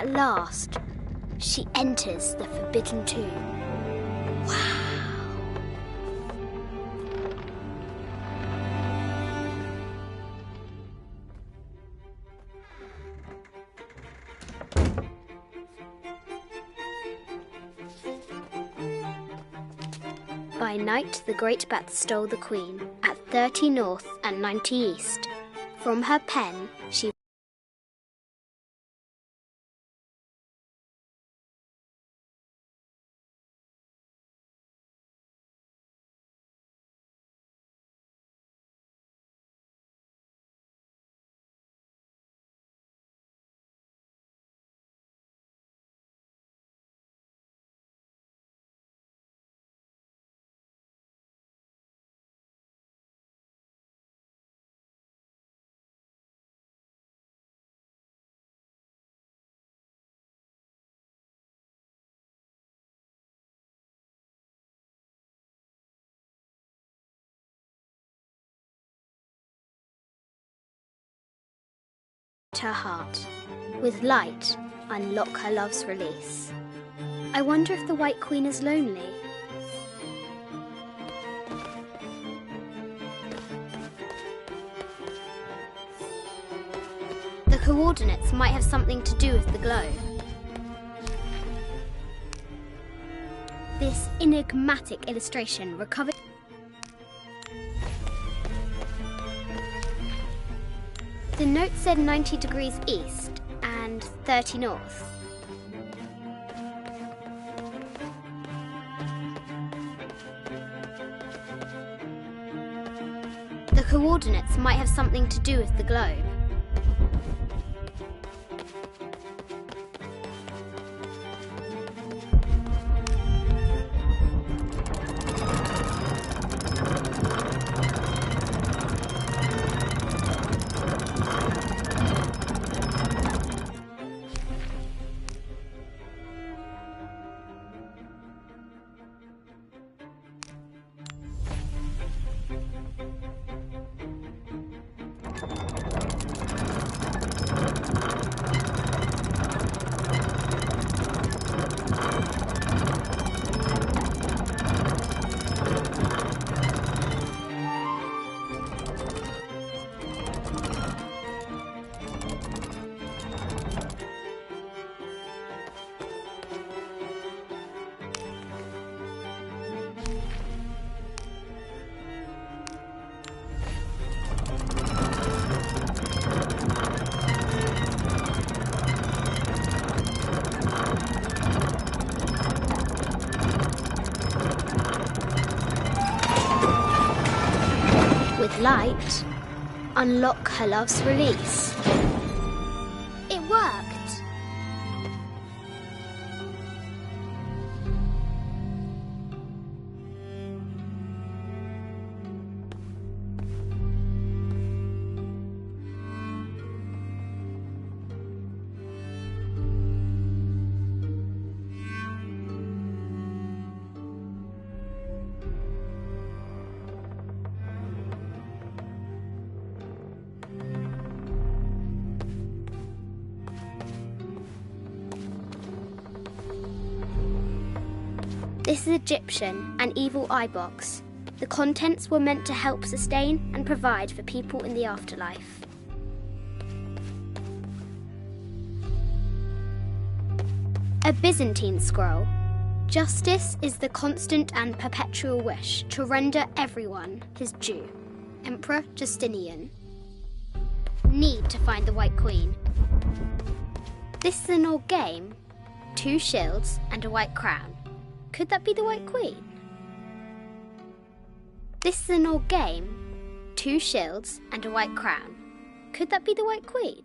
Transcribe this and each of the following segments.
At last, she enters the forbidden tomb. Wow! By night, the great bat stole the queen at 30 north and 90 east. From her pen, she her heart. With light, unlock her love's release. I wonder if the White Queen is lonely. The coordinates might have something to do with the globe. This enigmatic illustration recovered. The note said 90 degrees east and 30 north. The coordinates might have something to do with the globe. With light, unlock her love's release. It worked! This is Egyptian, an evil eye box. The contents were meant to help sustain and provide for people in the afterlife. A Byzantine scroll. Justice is the constant and perpetual wish to render everyone his due. Emperor Justinian. Need to find the White Queen. This is an old game. 2 shields and a white crown. Could that be the White Queen? This is an old game. 2 shields and a white crown. Could that be the White Queen?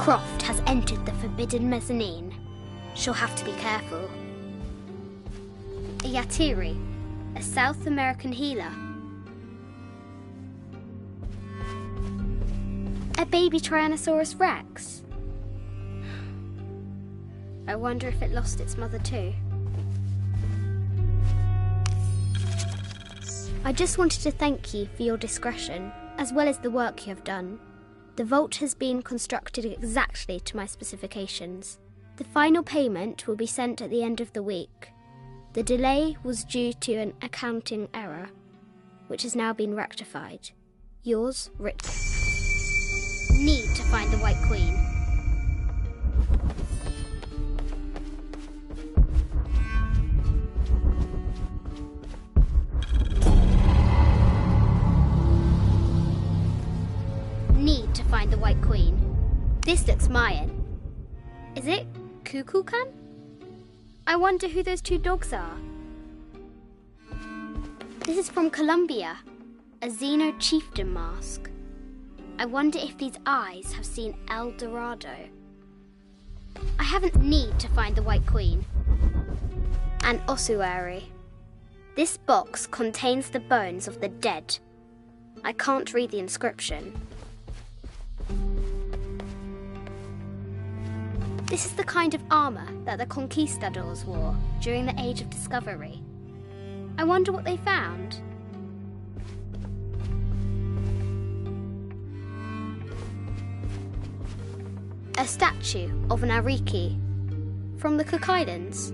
Croft has entered the forbidden mezzanine. She'll have to be careful. A Yatiri, a South American healer. A baby Tyrannosaurus Rex. I wonder if it lost its mother too. I just wanted to thank you for your discretion, as well as the work you have done. The vault has been constructed exactly to my specifications. The final payment will be sent at the end of the week. The delay was due to an accounting error, which has now been rectified. Yours, Richard. Need to find the White Queen. Need to find the White Queen. This looks Mayan. Is it Kukulkan? I wonder who those two dogs are. This is from Colombia, a Xeno chieftain mask. I wonder if these eyes have seen El Dorado. I haven't need to find the White Queen. An ossuary. This box contains the bones of the dead. I can't read the inscription. This is the kind of armour that the conquistadors wore during the Age of Discovery. I wonder what they found. A statue of an Ariki from the Cook Islands.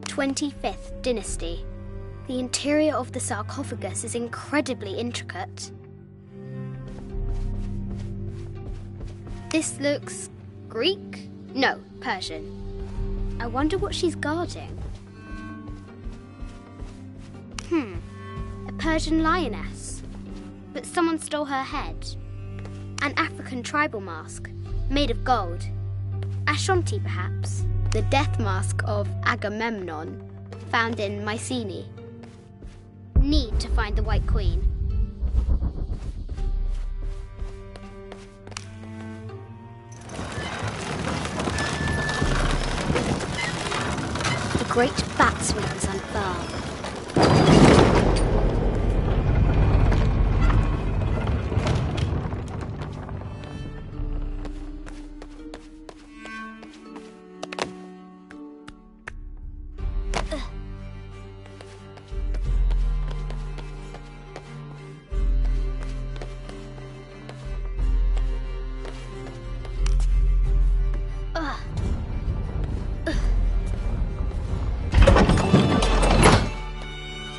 25th dynasty. The interior of the sarcophagus is incredibly intricate. This looks Greek? No, Persian. I wonder what she's guarding. A Persian lioness. But someone stole her head. An African tribal mask, made of gold. Ashanti, perhaps. The death mask of Agamemnon, found in Mycenae. Need to find the White Queen. The great bat's wings unfurl.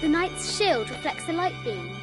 The knight's shield reflects the light beam.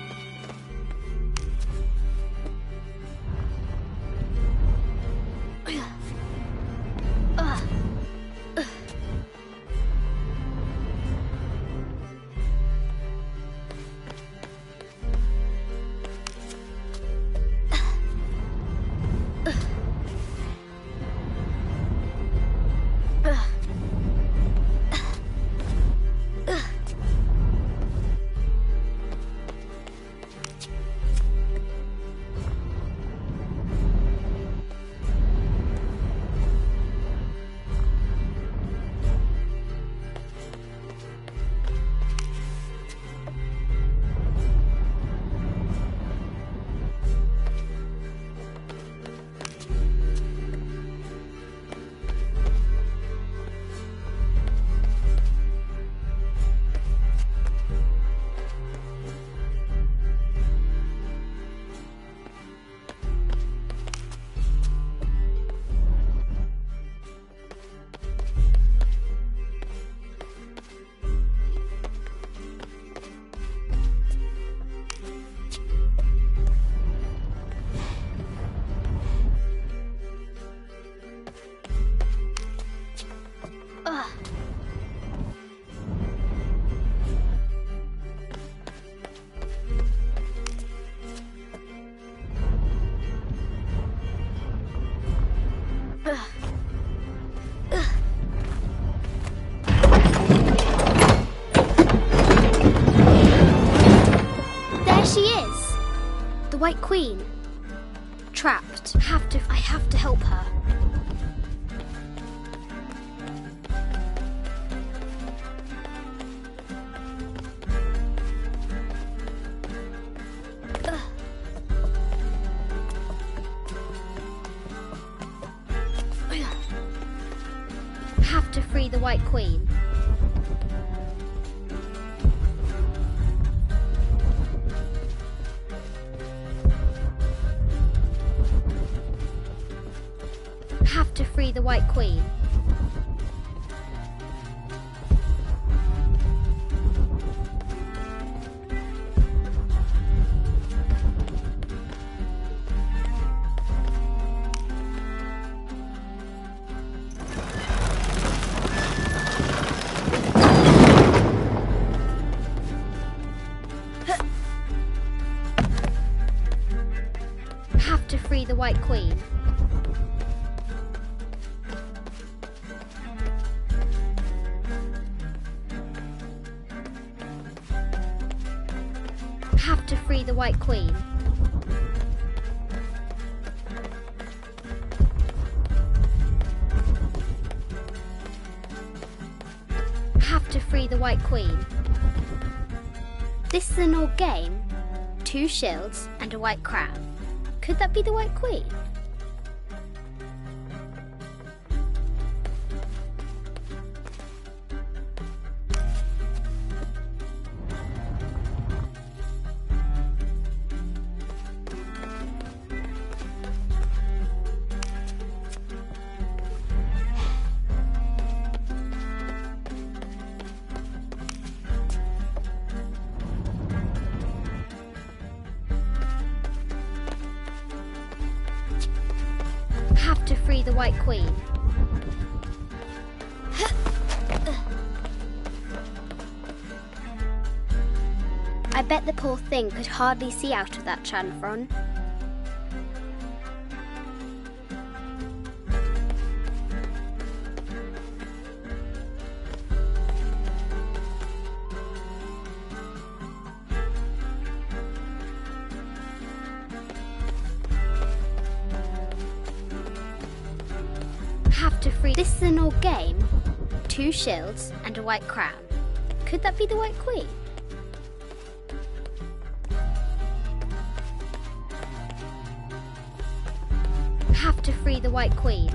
There she is, the White Queen. trapped. I have to help her. Have to free the White Queen. Have to free the White Queen. Have to free the White Queen. Have to free the White Queen. Have to free the White Queen. This is an old game. 2 shields and a white crown. Could that be the White Queen? Have to free the White Queen. I bet the poor thing could hardly see out of that chanfron. Have to free. This is an old game. 2 shields and a white crown. Could that be the White Queen? Have to free the White Queen.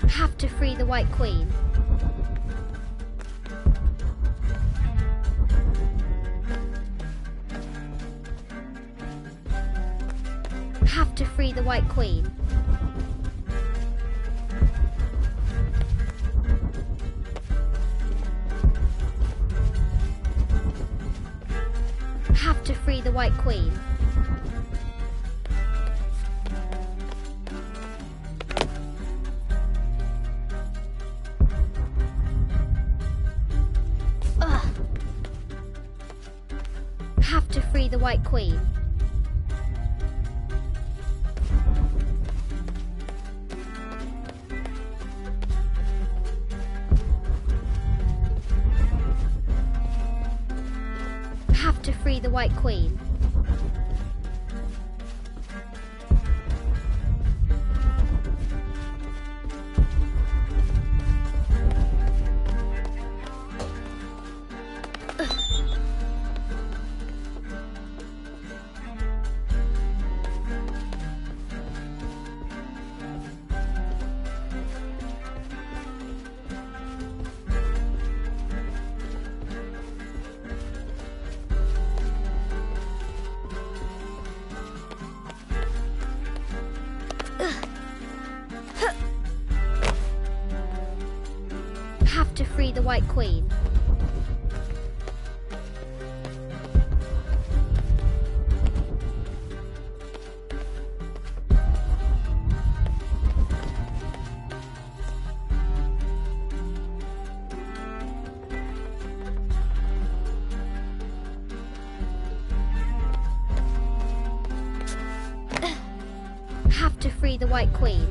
Have to free the White Queen. Have to free the White Queen. Have to free the White Queen. Have to free the White Queen. Have to free the White Queen. Have to free the White Queen. have to free the White Queen.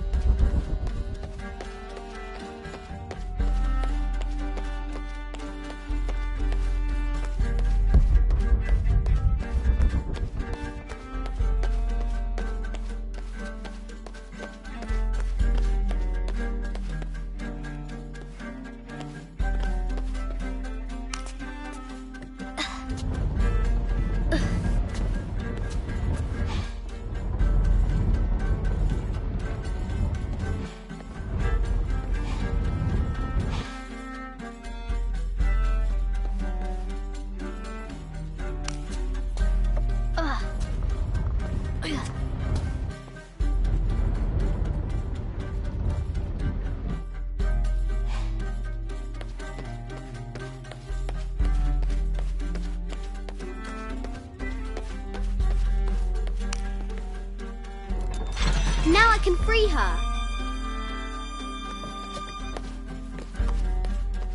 Now I can free her.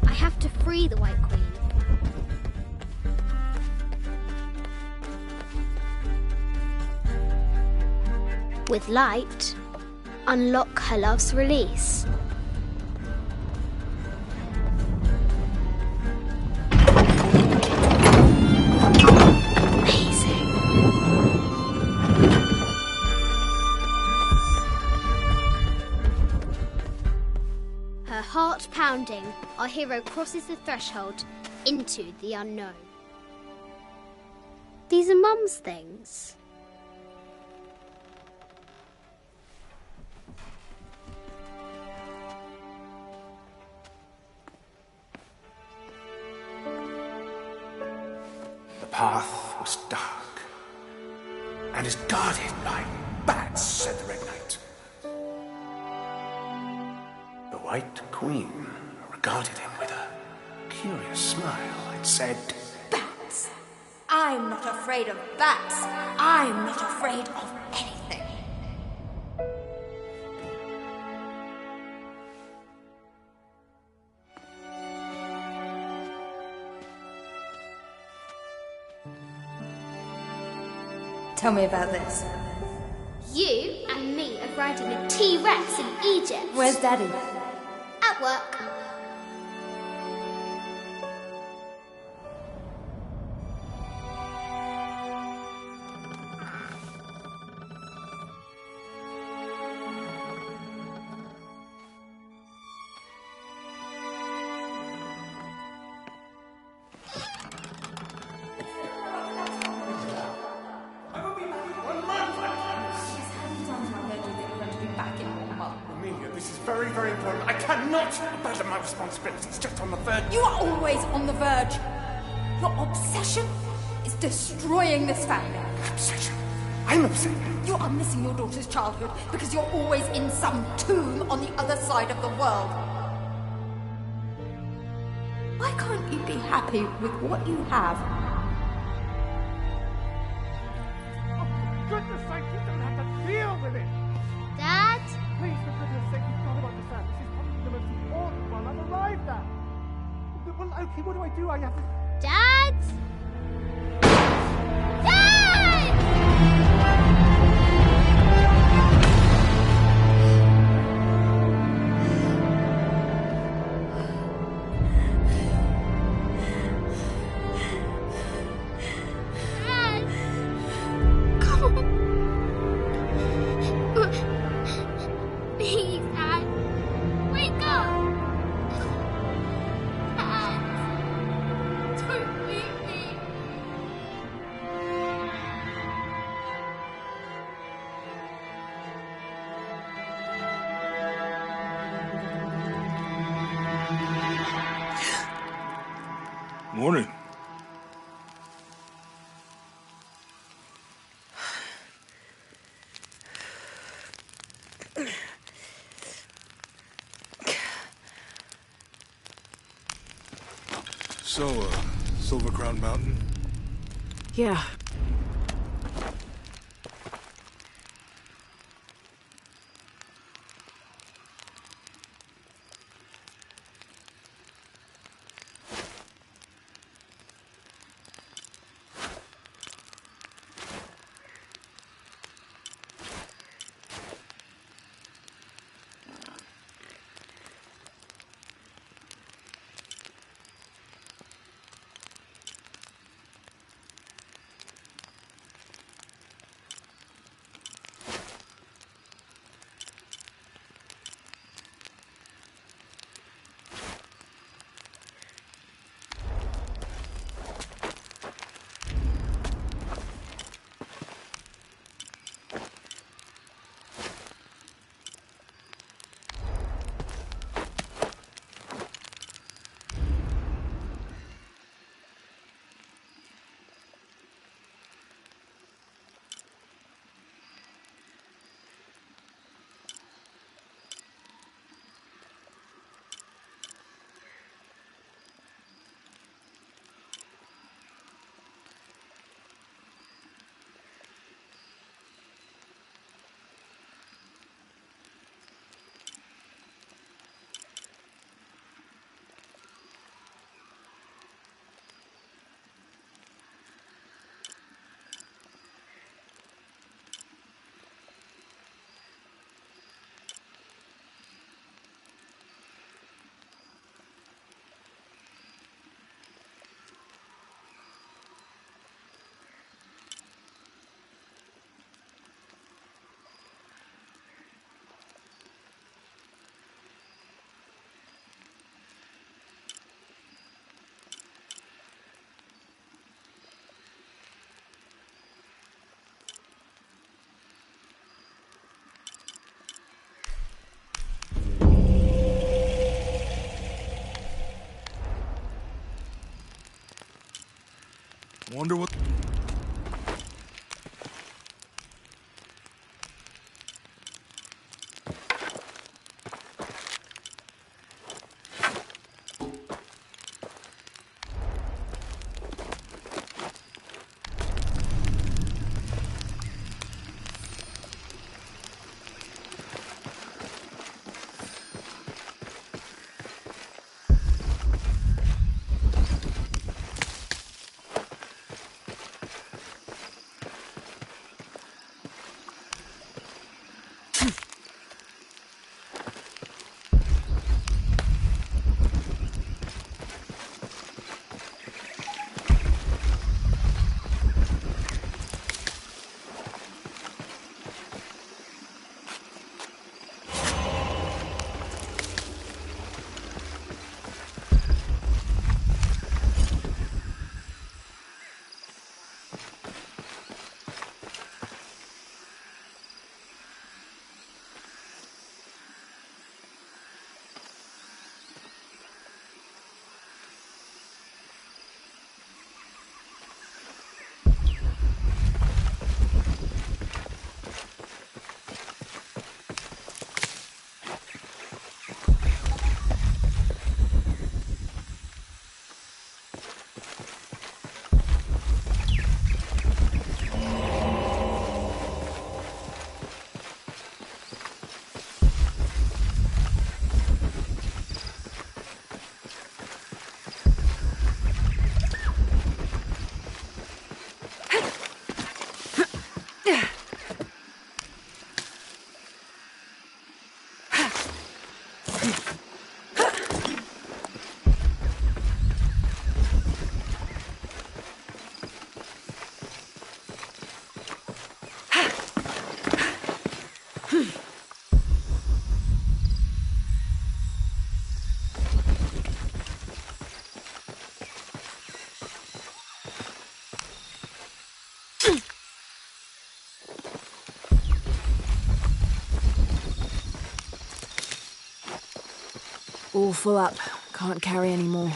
I have to free the White Queen. With light, unlock her love's release. Heart pounding, our hero crosses the threshold into the unknown. These are Mum's things. The path was dark and is guarded by bats, said the Red Knight. The White Queen regarded him with a curious smile and said, "Bats? I'm not afraid of bats. I'm not afraid of anything." Tell me about this. You and me are riding a T-Rex in Egypt. Where's Daddy? At work. Very important. I cannot abandon my responsibilities just on the verge. You are always on the verge. Your obsession is destroying this family. Obsession? I'm upset. You are missing your daughter's childhood because you're always in some tomb on the other side of the world. Why can't you be happy with what you have? Oh, for goodness sake, you don't have to deal with it. Dad? Please, for goodness sake, you've got to understand. This is probably the most important one I've arrived at. Well, okay, what do I do? I have to... Dad? Dad! Dad! Come on. Please, Dad. Wake up. Dad. Don't leave me. Morning. So, Silver Crown Mountain? Yeah. Wonder what... All full up. Can't carry any more.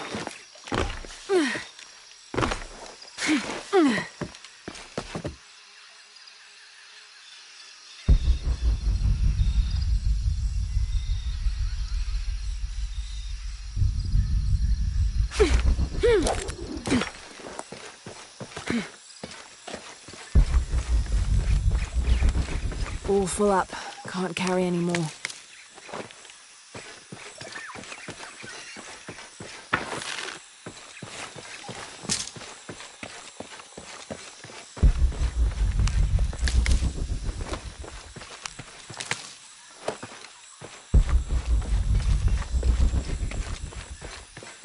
All full up. Can't carry any more.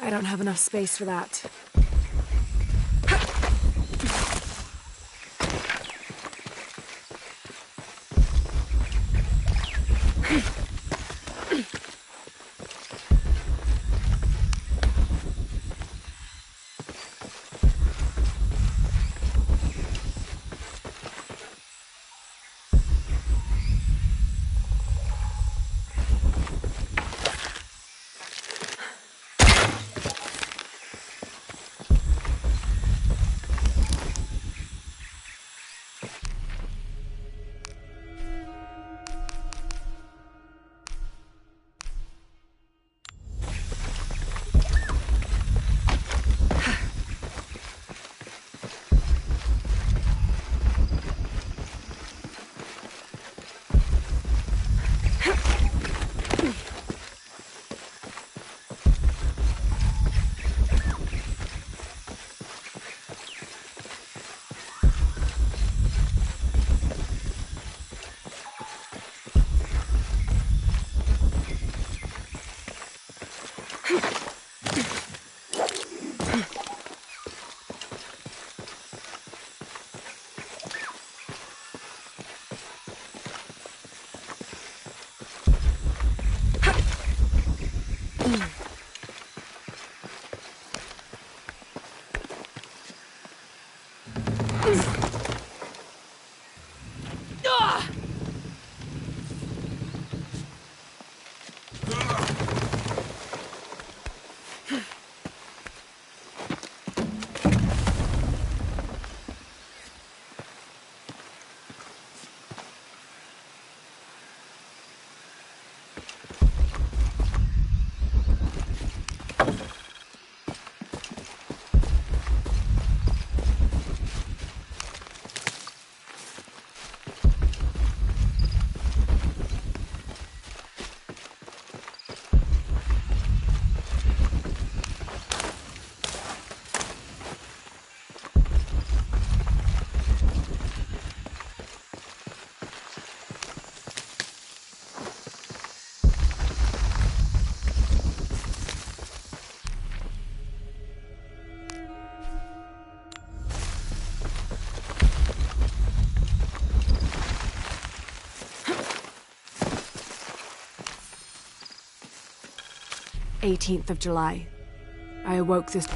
I don't have enough space for that. 18th of July. I awoke this...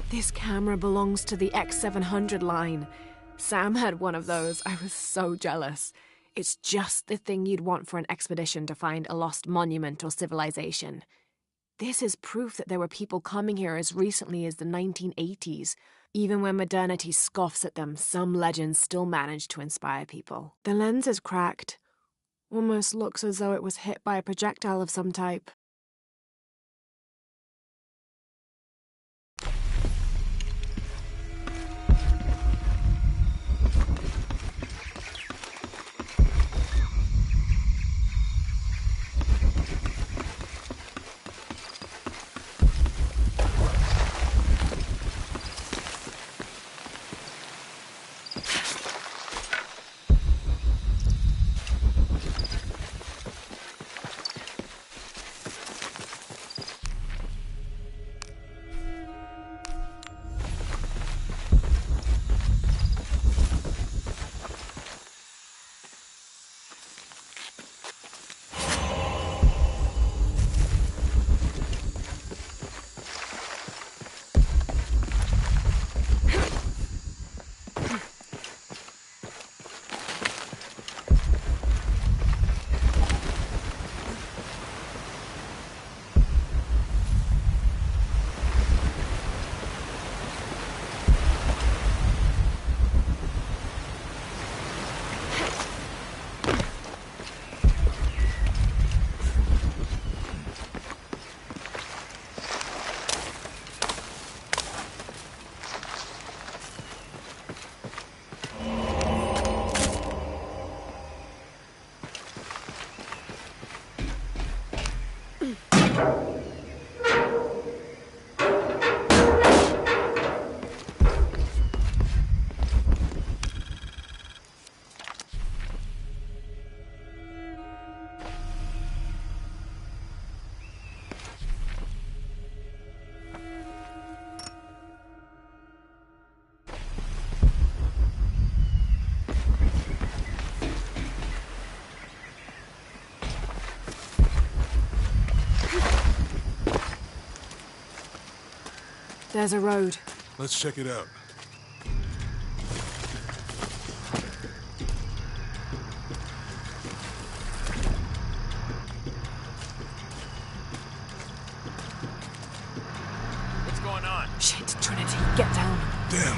This camera belongs to the X700 line. Sam had one of those. I was so jealous. It's just the thing you'd want for an expedition to find a lost monument or civilization. This is proof that there were people coming here as recently as the 1980s. Even when modernity scoffs at them, some legends still manage to inspire people. The lens is cracked. Almost looks as though it was hit by a projectile of some type. There's a road. Let's check it out. What's going on? Shit, Trinity, get down. Damn.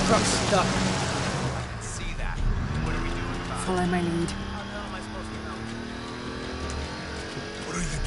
Truck's stuck. I can see that. What are we doing about it? Follow my lead. How the hell am I supposed to know? What are you doing?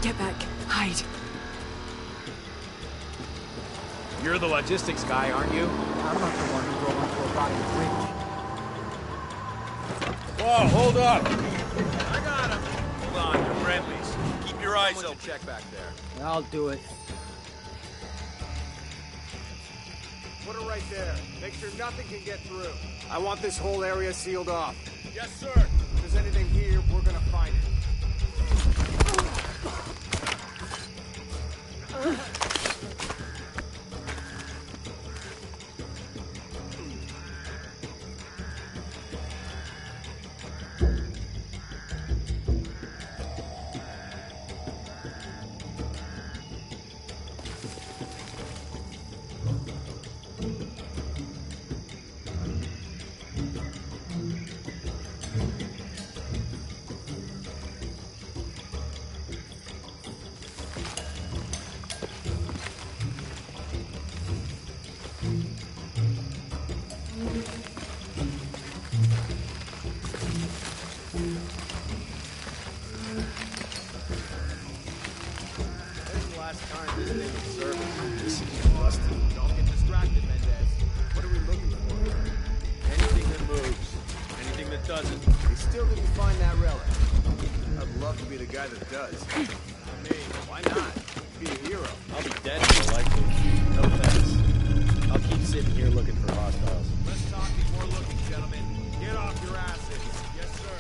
Get back. Hide. You're the logistics guy, aren't you? I'm not the one who drove onto a body bridge. Whoa, hold up! I got him. Hold on, you're friendlies. Keep your eyes open. Check back there. I'll do it. Put it right there. Make sure nothing can get through. I want this whole area sealed off. Yes, sir. If there's anything here, we're gonna find it. last time this thing was serviced. This is rusty. Don't get distracted, Mendez. What are we looking for? Anything that moves. Anything that doesn't. We still didn't find that relic. I'd love to be the guy that does. Me, why not? Be a hero. I'll be dead more likely. No thanks. I'll keep sitting here looking for hostiles. Less talking, more looking, gentlemen. Get off your asses. Yes, sir.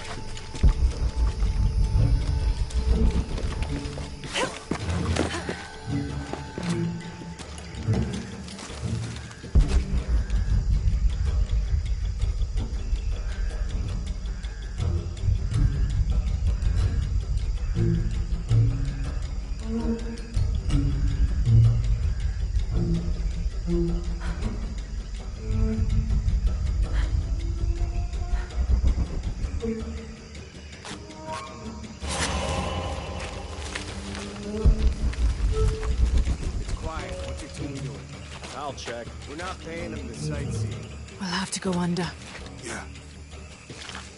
It's quiet. What's your team doing? I'll check. We're not paying them to sightsee. We'll have to go under. Yeah.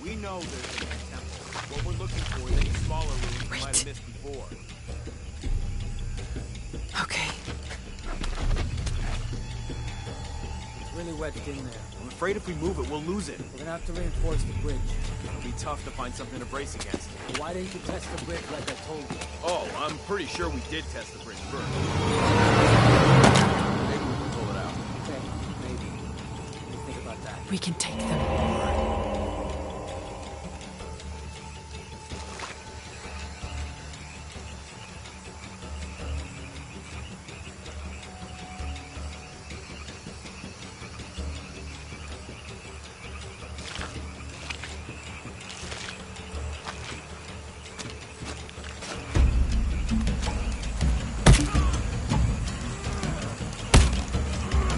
We know there's a temple. What we're looking for is any smaller rooms we might have missed before. Okay. It's really wedged in there. I'm afraid if we move it, we'll lose it. We're gonna have to reinforce the bridge. It'll be tough to find something to brace against. Why didn't you test the bridge like I told you? Oh, I'm pretty sure we did test the bridge first. Maybe we can pull it out. Okay, maybe. What do you think about that? We can take them.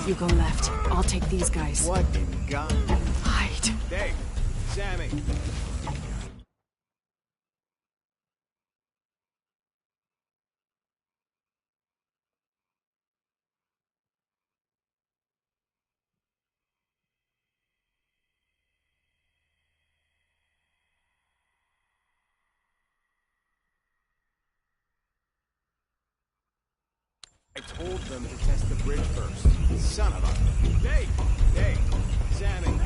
You go left. I'll take these guys. What in God? Hide. Dave, Sammy. I told them to test the bridge first. Son of a... Dave! Dave! Sammy!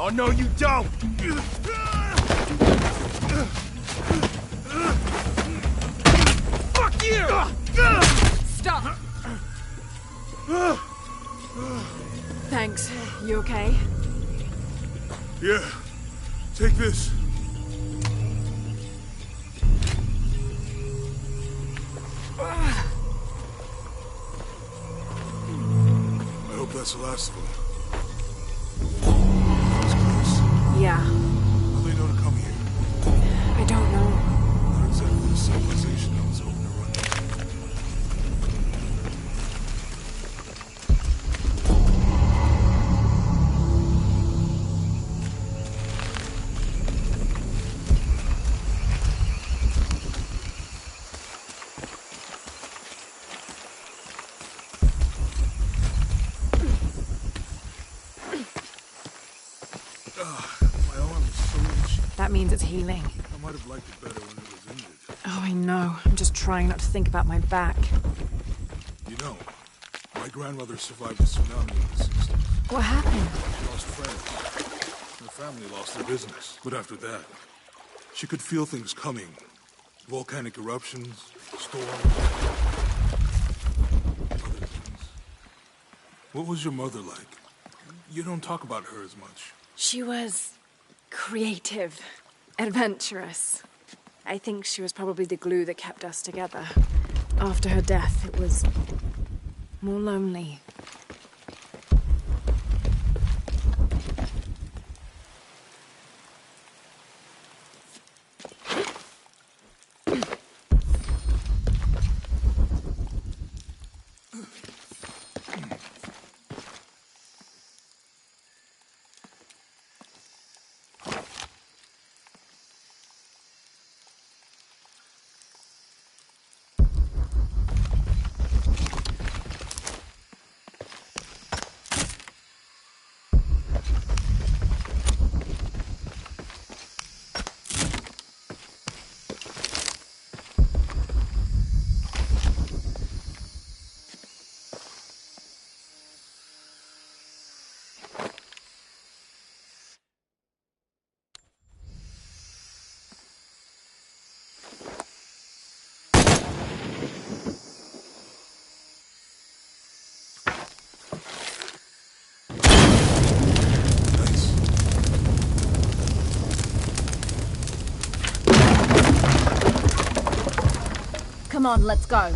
Oh, no, you don't! Fuck you! Stop! Thanks. You okay? Yeah. Take this. I hope that's the last of them. Yeah. How they know to come here? I don't know. Not exactly the civilization I was hoping to run into. My arm is so itchy. That means it's healing. I might have liked it better when it was injured. Oh, I know. I'm just trying not to think about my back. You know, my grandmother survived the tsunami in the 60s. What happened? She lost friends. Her family lost their business. But after that, she could feel things coming. Volcanic eruptions, storms, other things. What was your mother like? You don't talk about her as much. She was creative. Adventurous. I think she was probably the glue that kept us together. After her death, it was more lonely. Come on, let's go. Any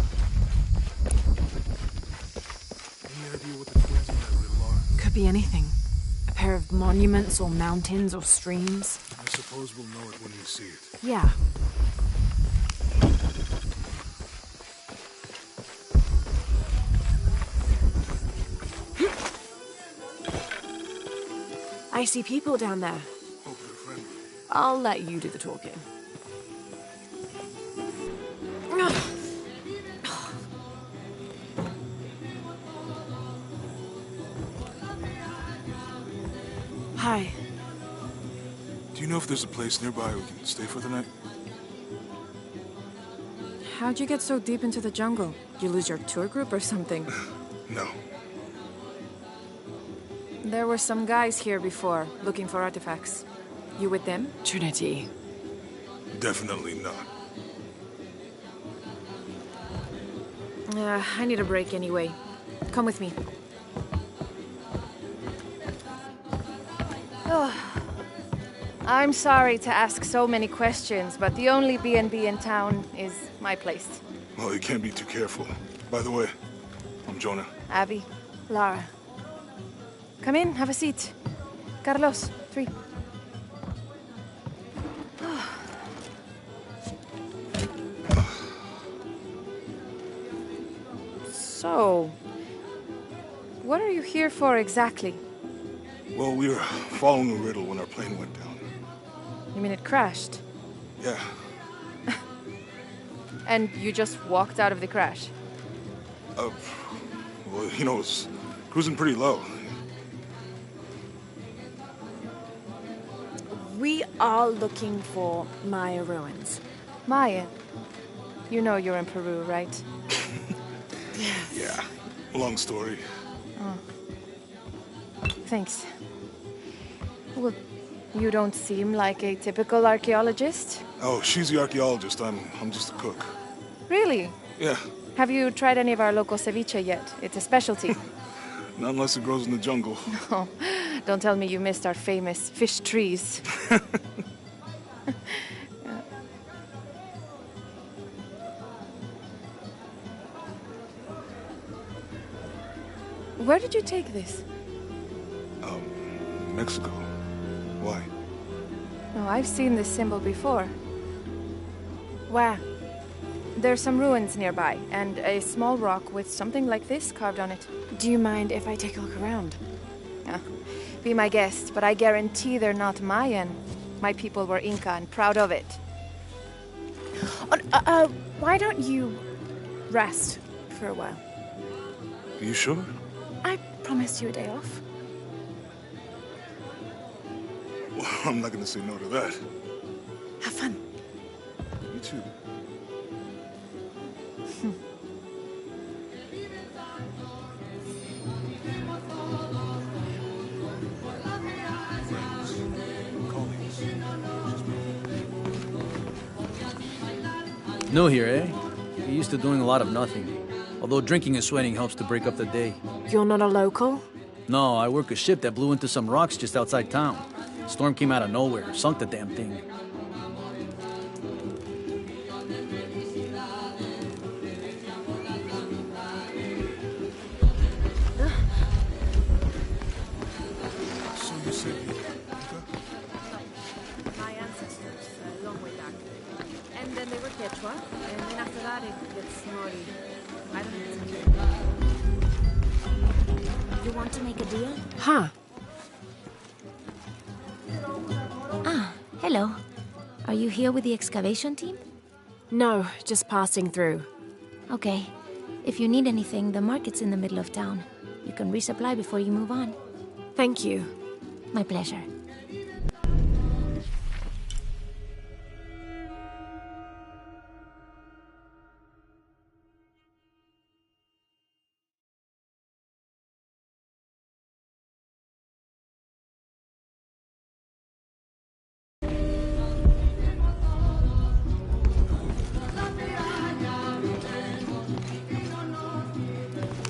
idea what the twins in that riddle are? Could be anything. A pair of monuments or mountains or streams. I suppose we'll know it when we see it. Yeah. I see people down there. Hope they're friendly. I'll let you do the talking. Hi. Do you know if there's a place nearby we can stay for the night? How'd you get so deep into the jungle? You lose your tour group or something? No. There were some guys here before, looking for artifacts. You with them? Trinity. Definitely not. I need a break anyway. Come with me. Oh. I'm sorry to ask so many questions, but the only B&B in town is my place. Well, you can't be too careful. By the way, I'm Jonah. Abby. Lara. Come in, have a seat. Carlos, 3. So, what are you here for exactly? Well, we were following a riddle when our plane went down. You mean it crashed? Yeah. And you just walked out of the crash? Well, you know, it's cruising pretty low. We are looking for Maya ruins. Maya? You know you're in Peru, right? Yeah. Long story. Oh. Thanks. Well, you don't seem like a typical archaeologist. Oh, she's the archaeologist. I'm just a cook. Really? Yeah. Have you tried any of our local ceviche yet? It's a specialty. Not unless it grows in the jungle. Oh, don't tell me you missed our famous fish trees. Where did you take this? Mexico. Why? Oh, I've seen this symbol before. Where? There's some ruins nearby, and a small rock with something like this carved on it. Do you mind if I take a look around? Be my guest, but I guarantee they're not Mayan. My people were Inca and proud of it. Why don't you rest for a while? Are you sure? I promised you a day off. Well, I'm not gonna say no to that. Have fun. You too. Friends, colleagues. New here, eh? You're used to doing a lot of nothing. Although drinking and sweating helps to break up the day. You're not a local? No, I work a ship that blew into some rocks just outside town. Storm came out of nowhere, sunk the damn thing. what? And then after that, it gets snorty. I don't know. You want to make a deal? Huh. Ah, hello. Are you here with the excavation team? No, just passing through. Okay. If you need anything, the market's in the middle of town. You can resupply before you move on. Thank you. My pleasure.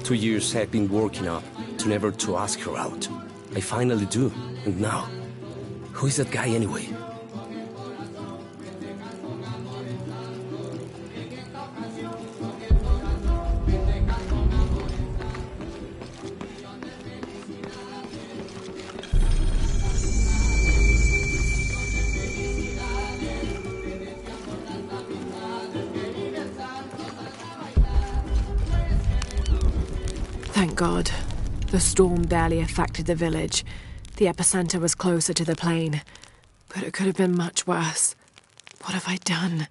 Two years I've been working up to never to ask her out. I finally do, and now, who is that guy anyway? Thank God. The storm barely affected the village. The epicenter was closer to the plain. But it could have been much worse. What have I done?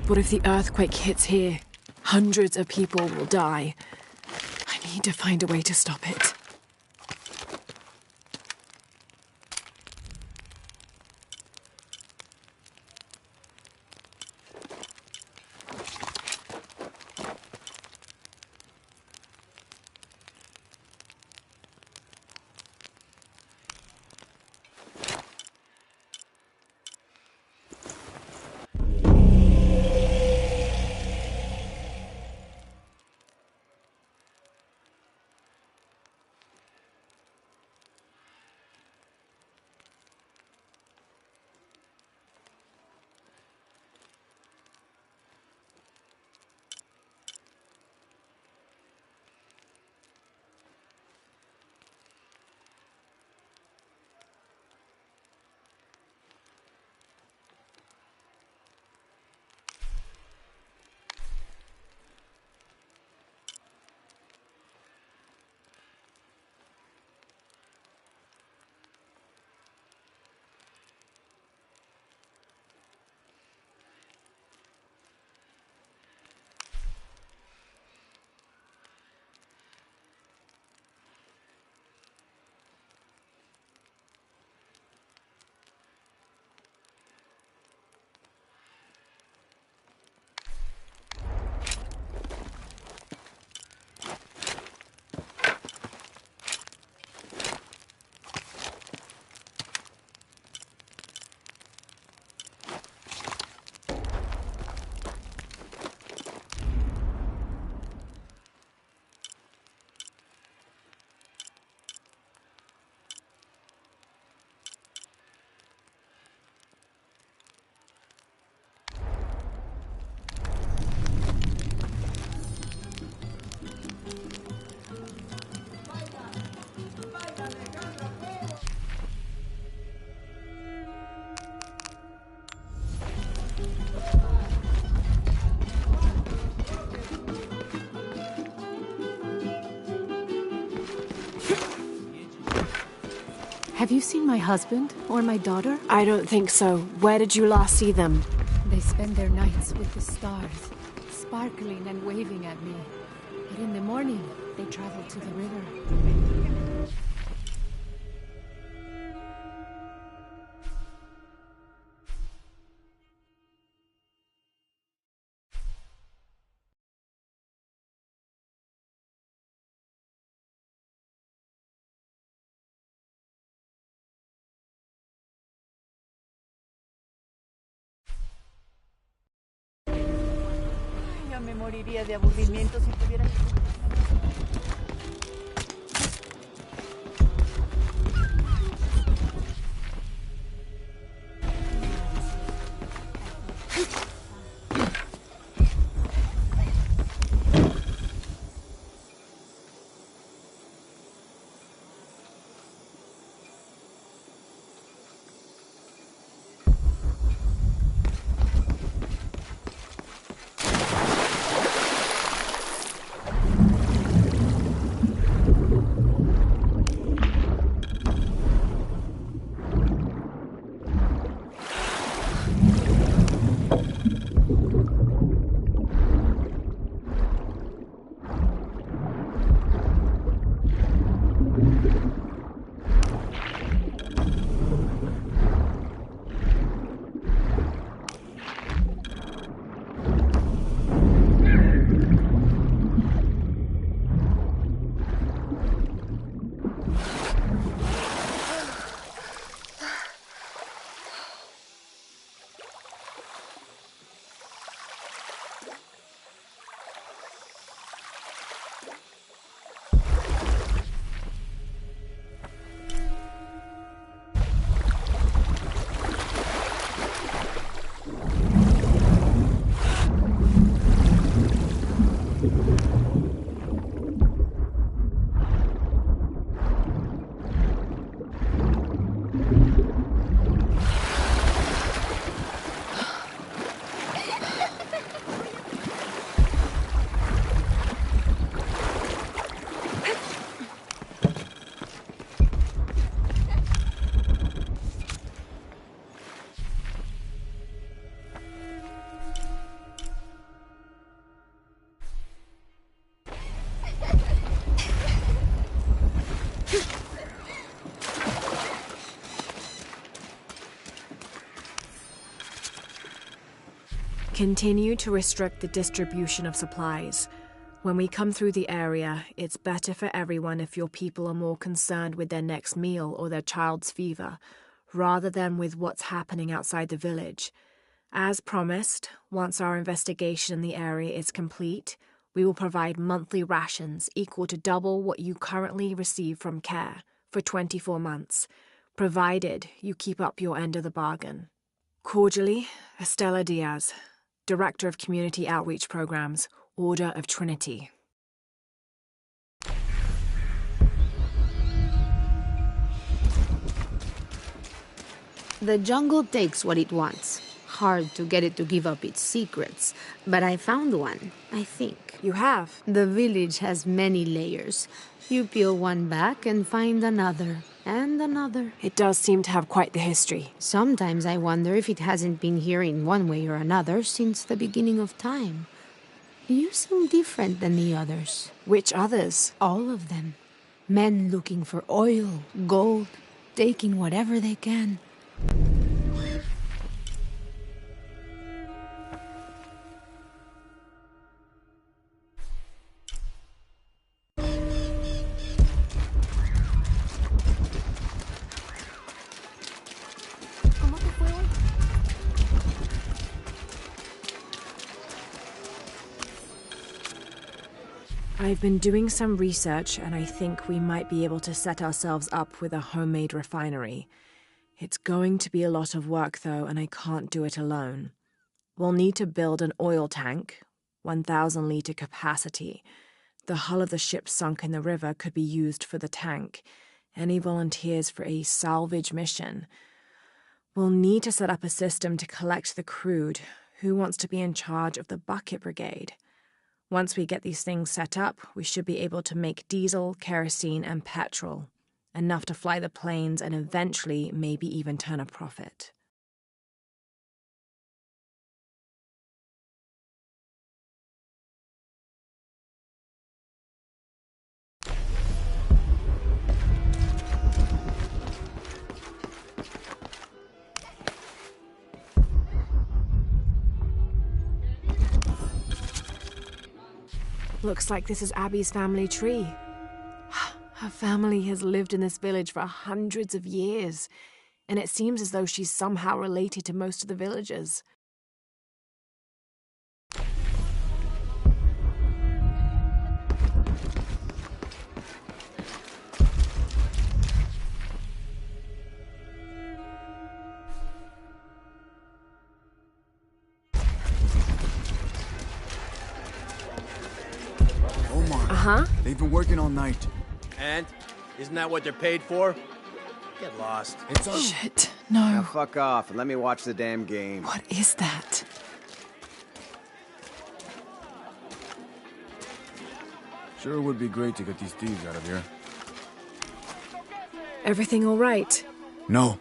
What if the earthquake hits here? Hundreds of people will die. I need to find a way to stop it. Have you seen my husband or my daughter? I don't think so. Where did you last see them? They spend their nights with the stars, sparkling and waving at me. But in the morning, they travel to the river. Ya me moriría de aburrimiento si tuviera que... Continue to restrict the distribution of supplies. When we come through the area, it's better for everyone if your people are more concerned with their next meal or their child's fever, rather than with what's happening outside the village. As promised, once our investigation in the area is complete, we will provide monthly rations equal to double what you currently receive from care for 24 months, provided you keep up your end of the bargain. Cordially, Estela Diaz, Director of Community Outreach Programs, Order of Trinity. The jungle takes what it wants. Hard to get it to give up its secrets, but I found one, I think. You have? The village has many layers. You peel one back and find another, and another. It does seem to have quite the history. Sometimes I wonder if it hasn't been here in one way or another since the beginning of time. You seem different than the others. Which others? All of them. Men looking for oil, gold, taking whatever they can. I've been doing some research, and I think we might be able to set ourselves up with a homemade refinery. It's going to be a lot of work, though, and I can't do it alone. We'll need to build an oil tank, 1,000-litre capacity. The hull of the ship sunk in the river could be used for the tank. Any volunteers for a salvage mission? We'll need to set up a system to collect the crude. Who wants to be in charge of the bucket brigade? Once we get these things set up, we should be able to make diesel, kerosene, and petrol. Enough to fly the planes and eventually maybe even turn a profit. Looks like this is Abby's family tree. Her family has lived in this village for hundreds of years, and it seems as though she's somehow related to most of the villagers. They've been working all night. And? Isn't that what they're paid for? Get lost. It's on. Shit, no. Now fuck off and let me watch the damn game. What is that? Sure would be great to get these thieves out of here. Everything all right? No.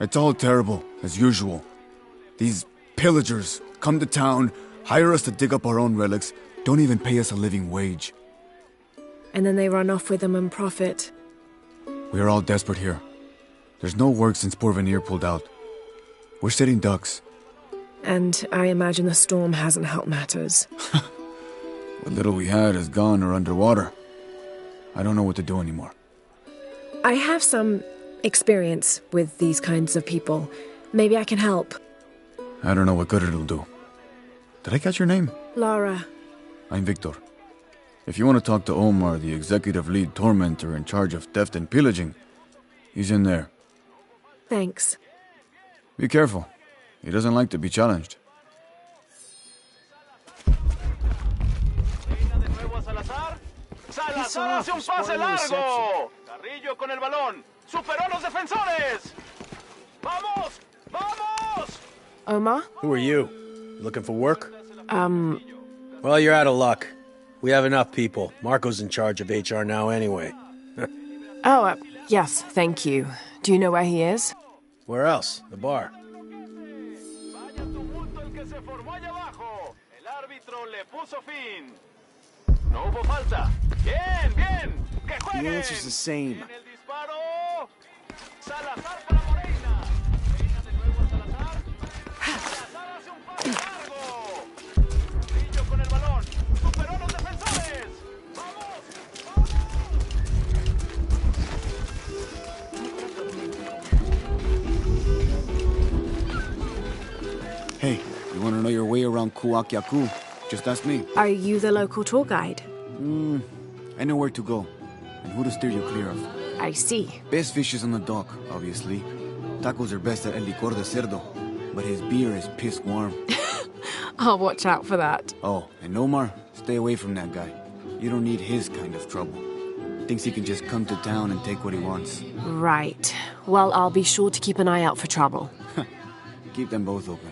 It's all terrible, as usual. These pillagers come to town, hire us to dig up our own relics, don't even pay us a living wage. And then they run off with them and profit. We are all desperate here. There's no work since Porvenir pulled out. We're sitting ducks. And I imagine the storm hasn't helped matters. What little we had is gone or underwater. I don't know what to do anymore. I have some experience with these kinds of people. Maybe I can help. I don't know what good it'll do. Did I catch your name? Lara. I'm Victor. If you want to talk to Omar, the executive lead tormentor in charge of theft and pillaging, he's in there. Thanks. Be careful. He doesn't like to be challenged. Salazar hace un pase largo. Carrillo con el balón. Superó los defensores. Vamos, vamos. Omar? Who are you? Looking for work? Well, you're out of luck. We have enough people. Marco's in charge of HR now anyway. Yes, thank you. Do you know where he is? Where else? The bar. The answer's the same. Hey, you want to know your way around Kuakyaku? Just ask me. Are you the local tour guide? I know where to go, and who to steer you clear of. I see. Best fish is on the dock, obviously. Tacos are best at El Licor de Cerdo, but his beer is piss warm. I'll watch out for that. Oh, and Omar, stay away from that guy. You don't need his kind of trouble. Thinks he can just come to town and take what he wants. Right. Well, I'll be sure to keep an eye out for trouble. Keep them both open.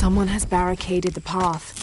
Someone has barricaded the path.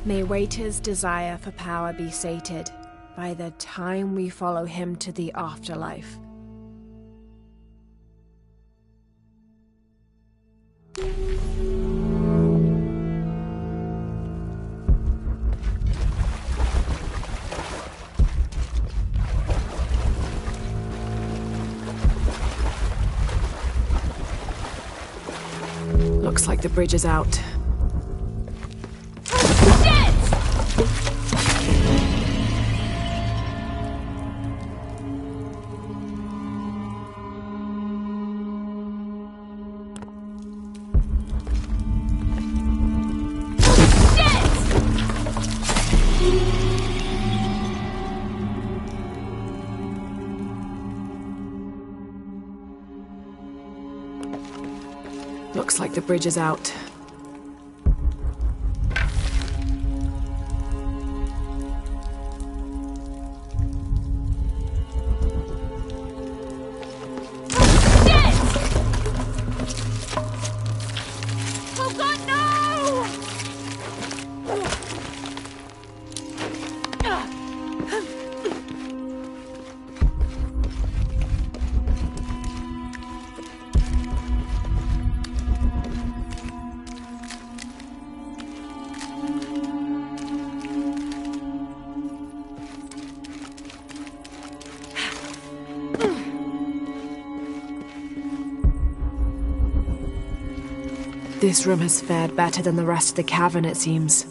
May Waiter's desire for power be sated by the time we follow him to the afterlife. Looks like the bridge is out. Looks like the bridge is out. Oh God, no! This room has fared better than the rest of the cavern, it seems.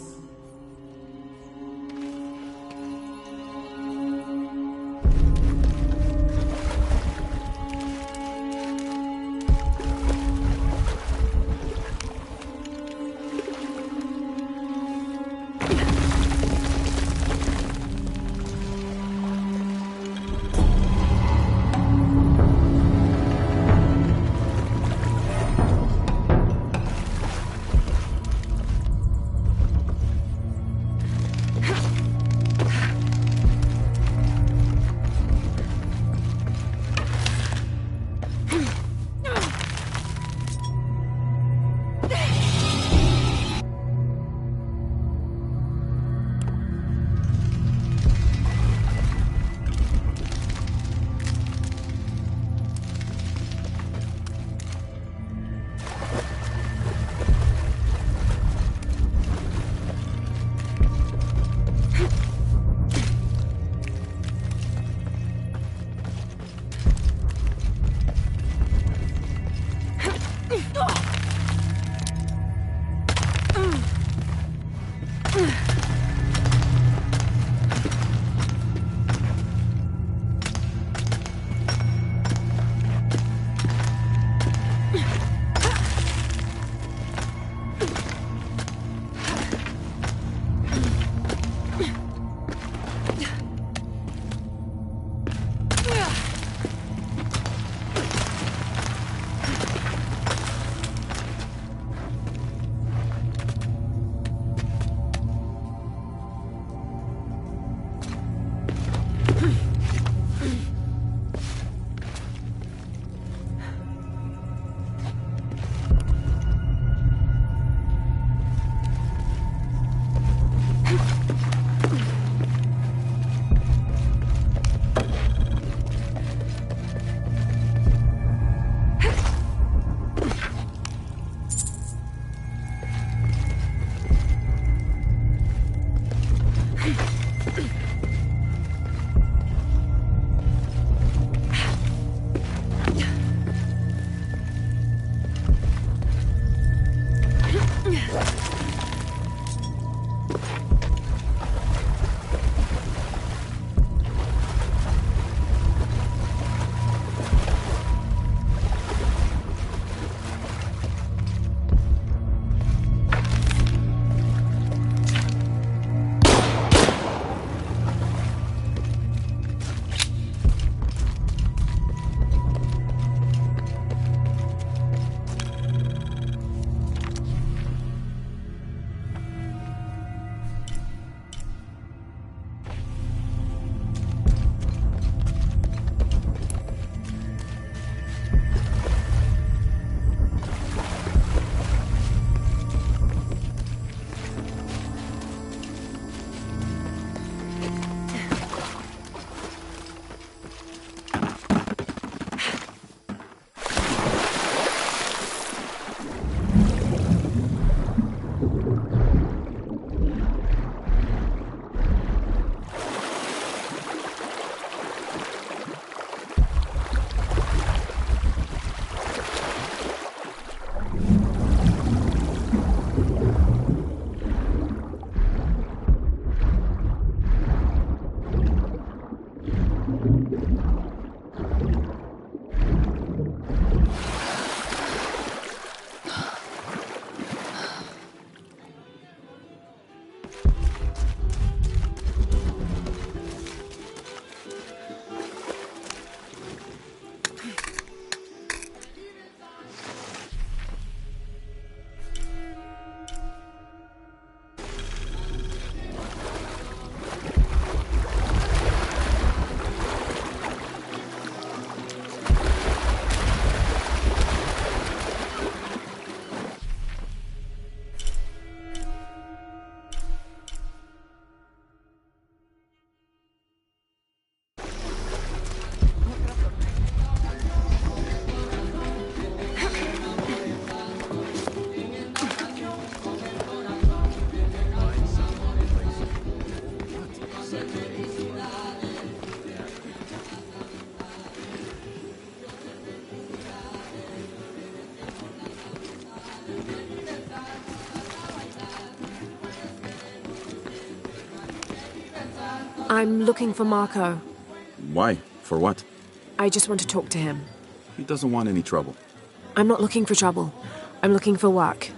I'm looking for Marco. Why? For what? I just want to talk to him. He doesn't want any trouble. I'm not looking for trouble. I'm looking for work.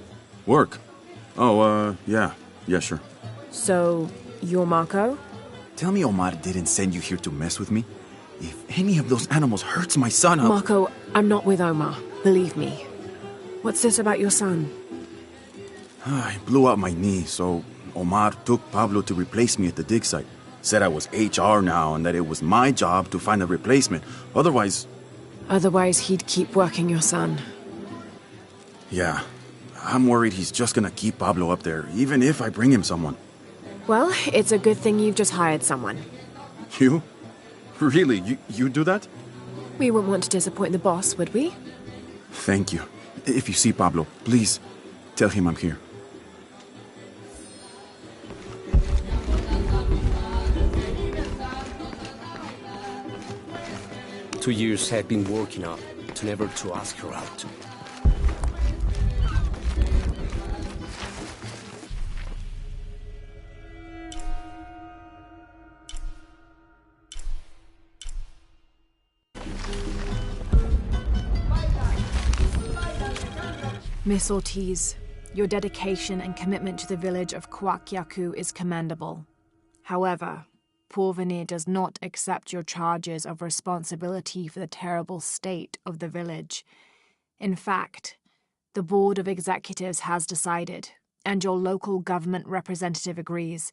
Work? Oh, yeah. Yeah, sure. So, you're Marco? Tell me Omar didn't send you here to mess with me? If any of those animals hurts my son, I'll... Marco, I'm not with Omar. Believe me. What's this about your son? I blew out my knee, so Omar took Pablo to replace me at the dig site. Said I was HR now and that it was my job to find a replacement. Otherwise... Otherwise, he'd keep working your son. Yeah. I'm worried he's just gonna keep Pablo up there, even if I bring him someone. Well, it's a good thing you've just hired someone. You? Really? You do that? We wouldn't want to disappoint the boss, would we? Thank you. If you see Pablo, please tell him I'm here. Two years have been working up to never to ask her out. Miss Ortiz, your dedication and commitment to the village of Coaquiacu is commendable. However, Porvenir does not accept your charges of responsibility for the terrible state of the village. In fact, the Board of Executives has decided, and your local government representative agrees,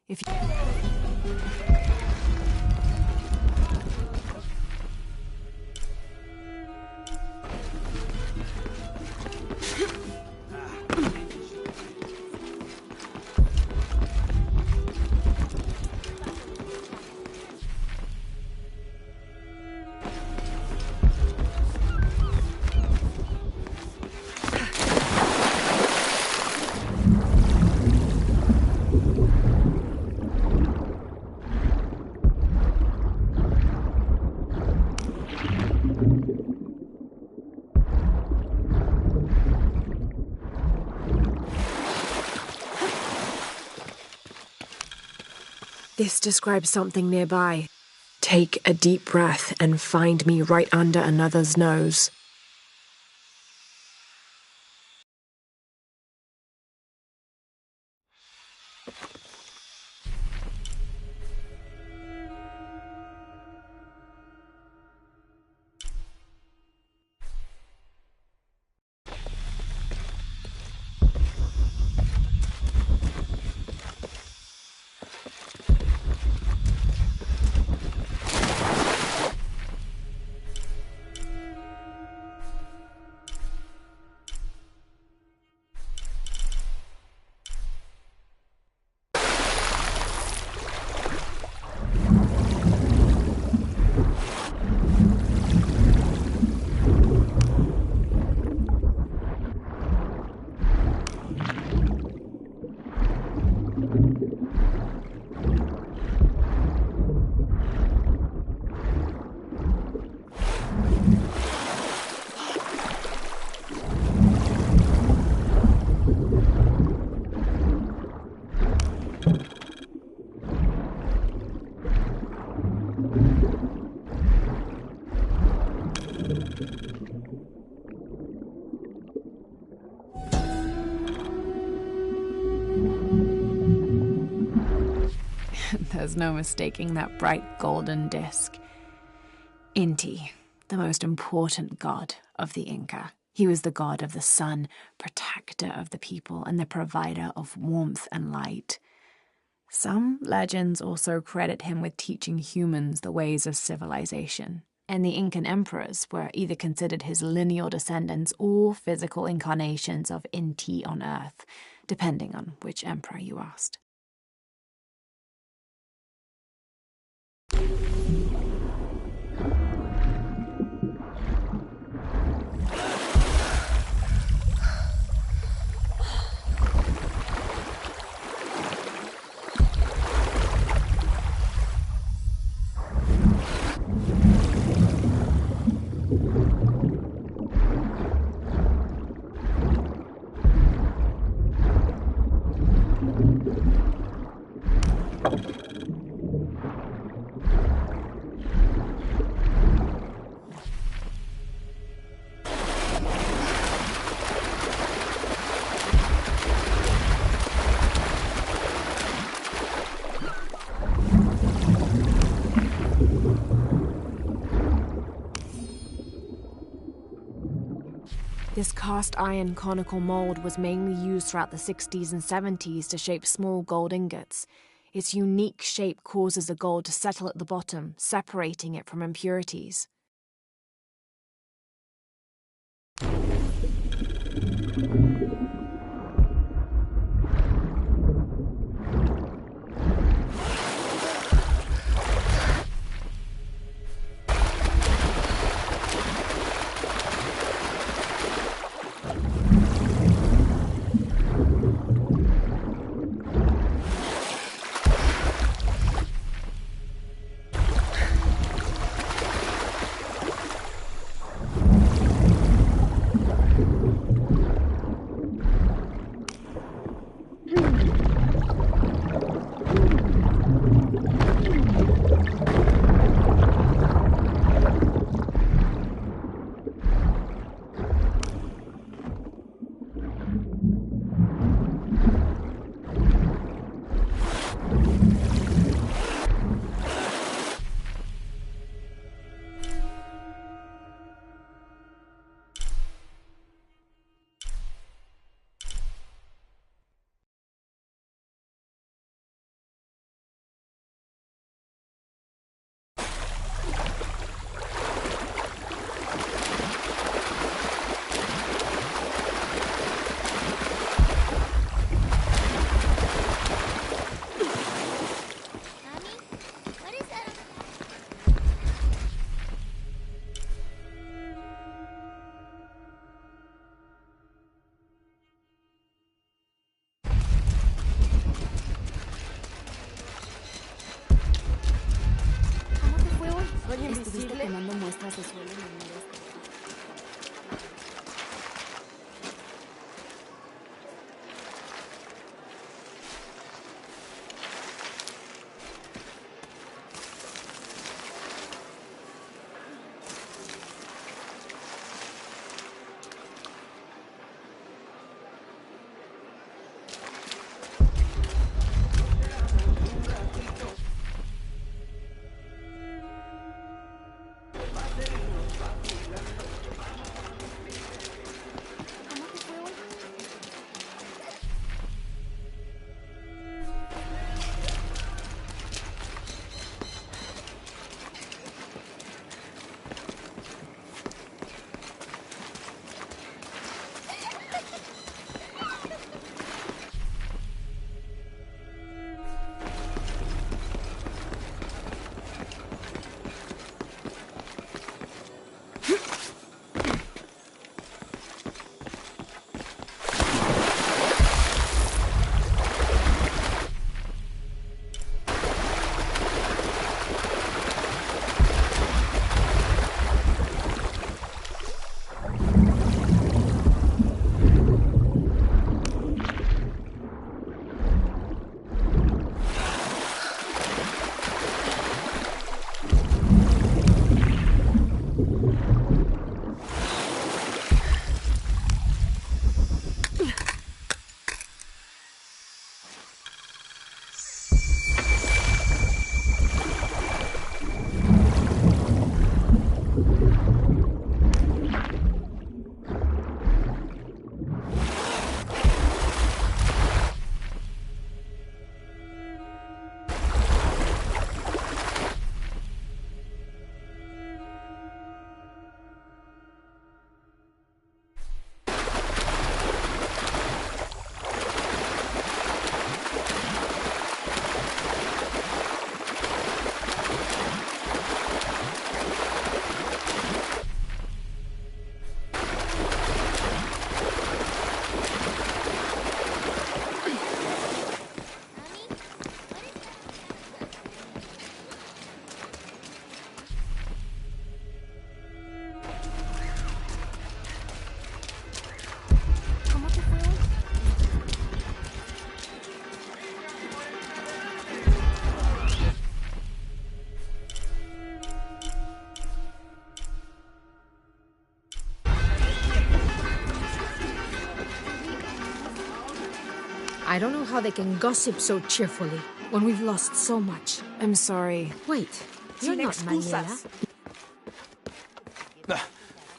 if you... This describes something nearby. Take a deep breath and find me right under another's nose. There's no mistaking that bright golden disc. Inti, the most important god of the Inca. He was the god of the sun, protector of the people, and the provider of warmth and light. Some legends also credit him with teaching humans the ways of civilization, and the Incan emperors were either considered his lineal descendants or physical incarnations of Inti on Earth, depending on which emperor you asked. This cast iron conical mold was mainly used throughout the 60s and 70s to shape small gold ingots. Its unique shape causes the gold to settle at the bottom, separating it from impurities. Estuviste tomando muestras de suelo en el noreste. I don't know how they can gossip so cheerfully when we've lost so much. I'm sorry. Wait, you're not Mariela.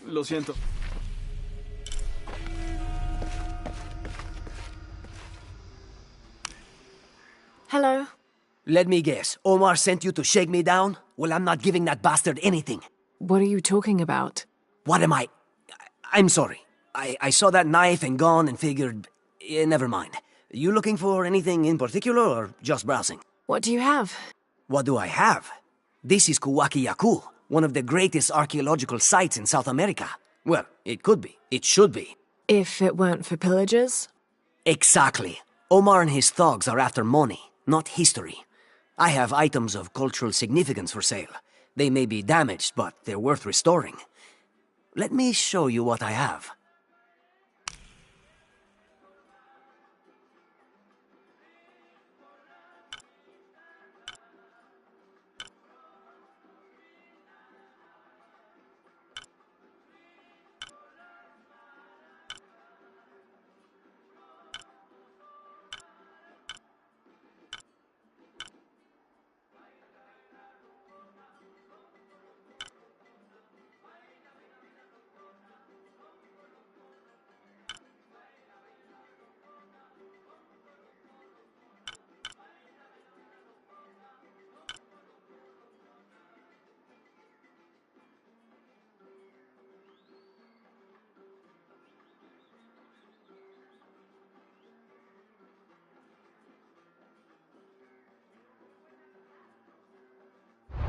Lo siento. Hello. Let me guess. Omar sent you to shake me down? Well, I'm not giving that bastard anything. What are you talking about? What am I... I'm sorry. I saw that knife and gun and figured... never mind. You looking for anything in particular or just browsing? What do you have? What do I have? This is Kuwaki Yaku, one of the greatest archaeological sites in South America. Well, it could be. It should be. If it weren't for pillagers? Exactly. Omar and his thugs are after money, not history. I have items of cultural significance for sale. They may be damaged, but they're worth restoring. Let me show you what I have.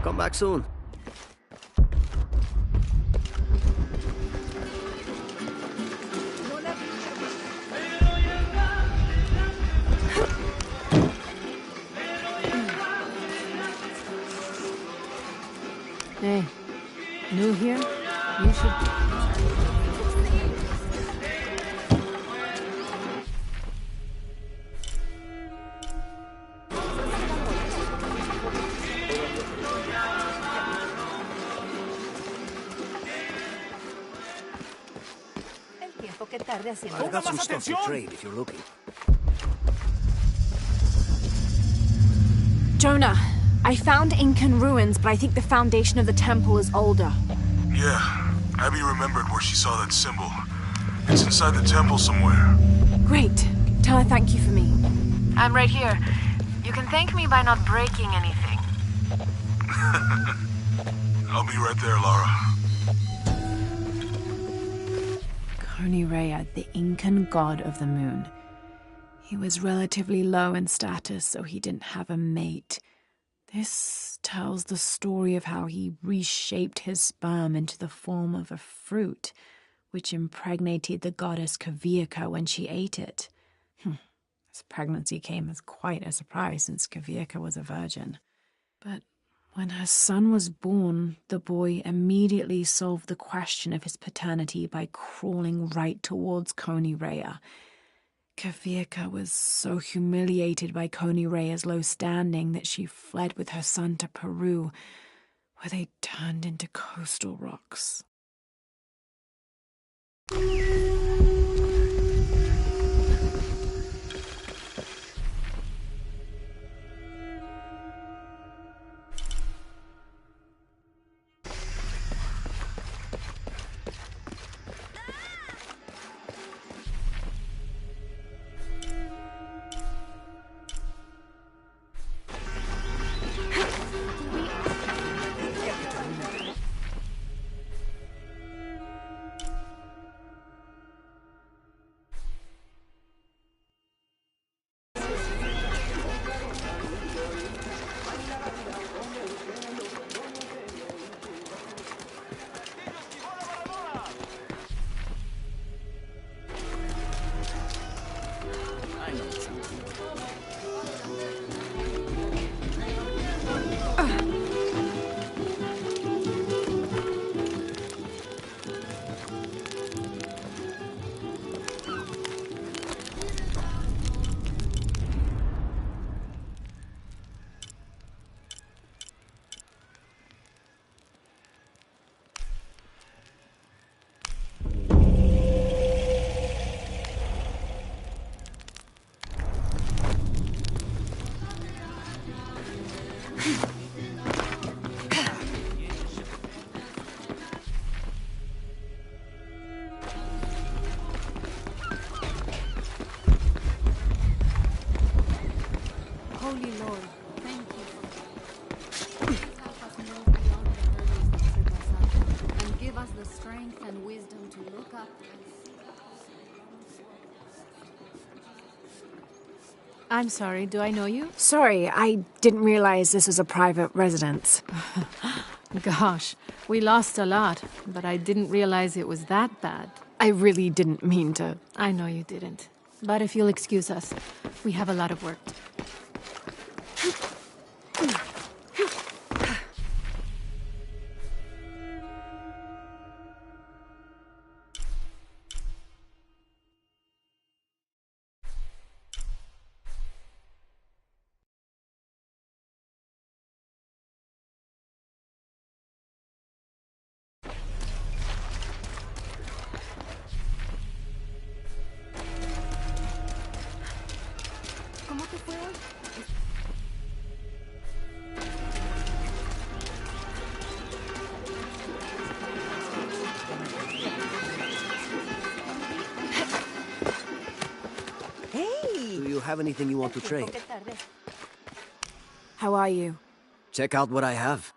Come back soon. Hey, new here? You should... I've got some stuff to trade if you're looking. Jonah, I found Incan ruins, but I think the foundation of the temple is older. Yeah, Abby remembered where she saw that symbol. It's inside the temple somewhere. Great. Tell her thank you for me. I'm right here. You can thank me by not breaking anything. I'll be right there, Lara. Rea, the Incan god of the moon. He was relatively low in status, so he didn't have a mate. This tells the story of how he reshaped his sperm into the form of a fruit, which impregnated the goddess Kavika when she ate it. His pregnancy came as quite a surprise since Kavika was a virgin. But when her son was born, the boy immediately solved the question of his paternity by crawling right towards Rea. Kavika was so humiliated by Rea's low standing that she fled with her son to Peru, where they turned into coastal rocks. Holy Lord, thank you. Please help us move beyond the hurdles that trip us up, and give us the strength and wisdom to look up and I'm sorry, do I know you? Sorry, I didn't realize this was a private residence. Gosh, we lost a lot, but I didn't realize it was that bad. I really didn't mean to. I know you didn't. But if you'll excuse us, we have a lot of work. ¿Cómo te fue hoy? Hey! Do you have anything you want to trade? How are you? Check out what I have.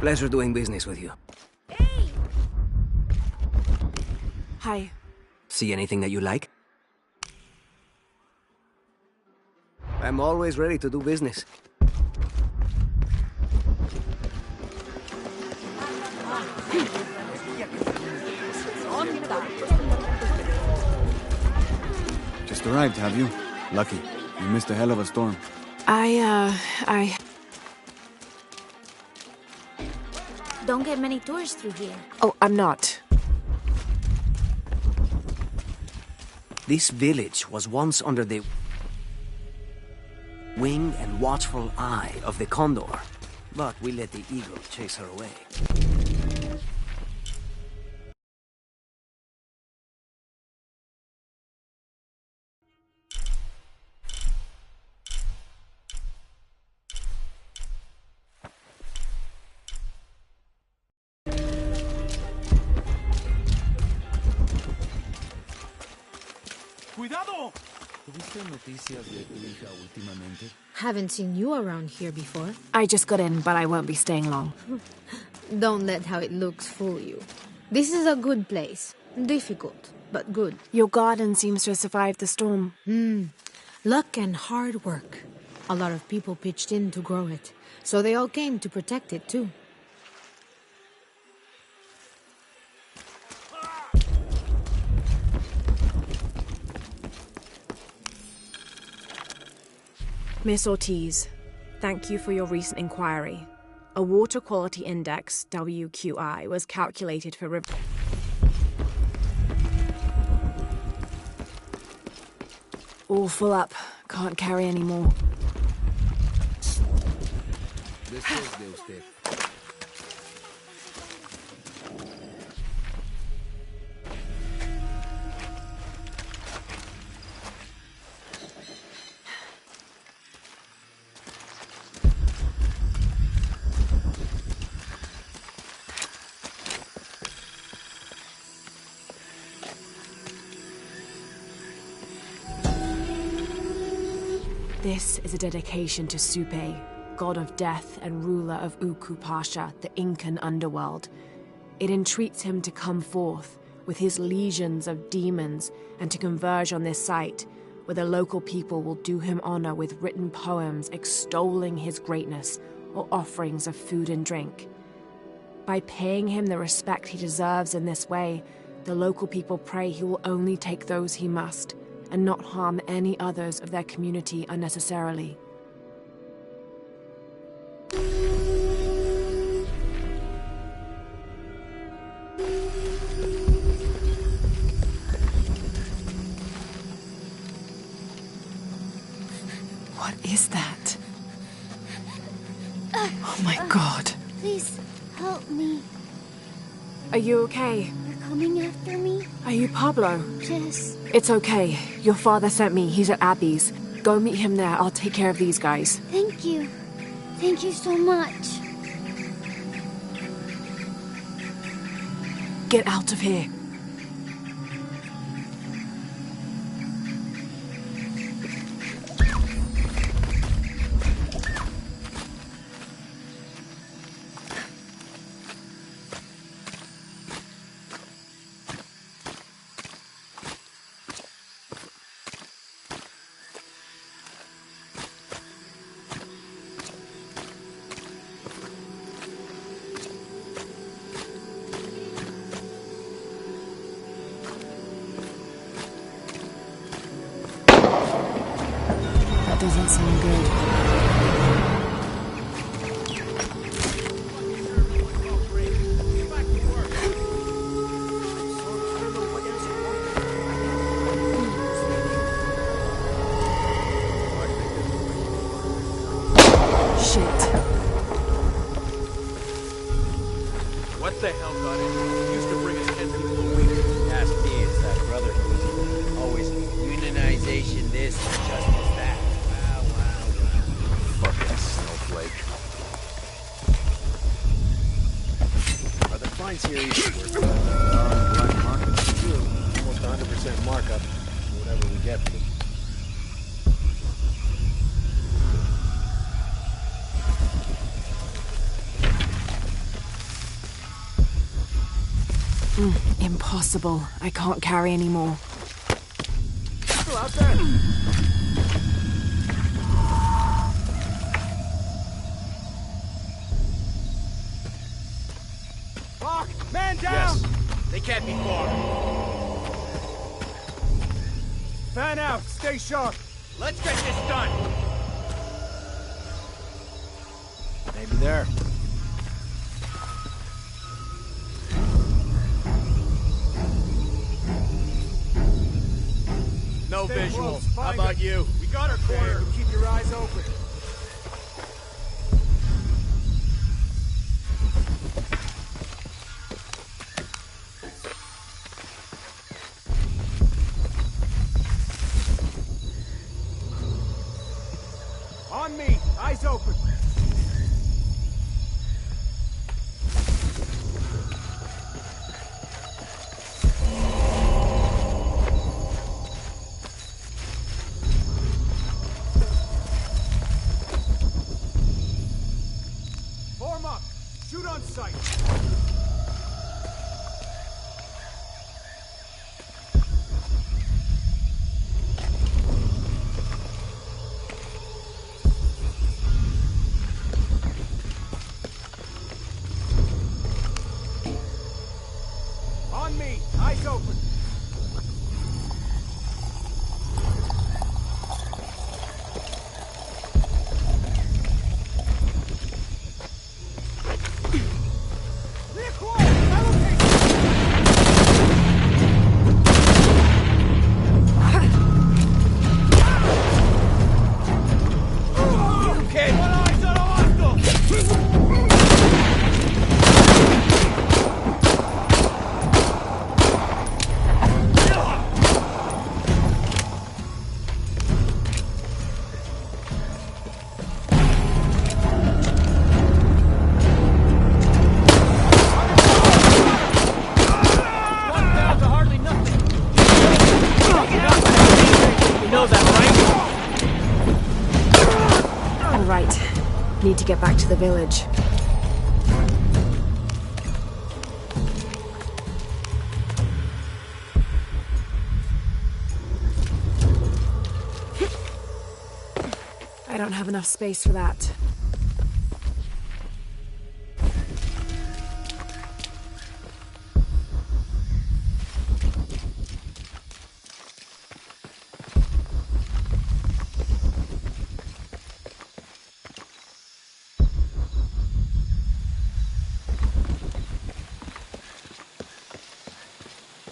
Pleasure doing business with you. Hi. See anything that you like? I'm always ready to do business. Just arrived, have you? Lucky. You missed a hell of a storm. Don't get many tourists through here. Oh, I'm not. This village was once under the wing and watchful eye of the condor, but we let the eagle chase her away. ¡Cuidado! ¿Tuviste noticias de tu hija últimamente? Haven't seen you around here before. I just got in, but I won't be staying long. Don't let how it looks fool you. This is a good place. Difficult, but good. Your garden seems to have survived the storm. Luck and hard work. A lot of people pitched in to grow it, so they all came to protect it too. Miss Ortiz, thank you for your recent inquiry. A water quality index, WQI, was calculated for all full up. Can't carry any more. Después de usted. This is a dedication to Supe, god of death and ruler of Uku Pasha, the Incan underworld. It entreats him to come forth with his legions of demons and to converge on this site, where the local people will do him honor with written poems extolling his greatness or offerings of food and drink. By paying him the respect he deserves in this way, the local people pray he will only take those he must, and not harm any others of their community unnecessarily. What is that? Oh my god. Please, help me. Are you okay? They're coming after me? Are you Pablo? Yes. It's okay. Your father sent me. He's at Abby's. Go meet him there. I'll take care of these guys. Thank you. Thank you so much. Get out of here. Doesn't sound good. Shit. What the hell got it? Used to bring us 10 people a week. Ask me, it's that brother who's always unionization this and justice that. Fucking snowflake. Are the fines here even worth it? Black market. True. Almost 100% markup. Whatever we get for them. Impossible. I can't carry anymore. Still out there. Fuck! Man down! Yes. They can't be far. Fan out. Stay sharp. Let's get this done. Maybe there. No Stay visual. close. How Find about it. you? We got our corner. Okay, keep your eyes open. On me. Eyes open. Form up. Shoot on sight. On me. Eyes open. All right. Need to get back to the village. I don't have enough space for that.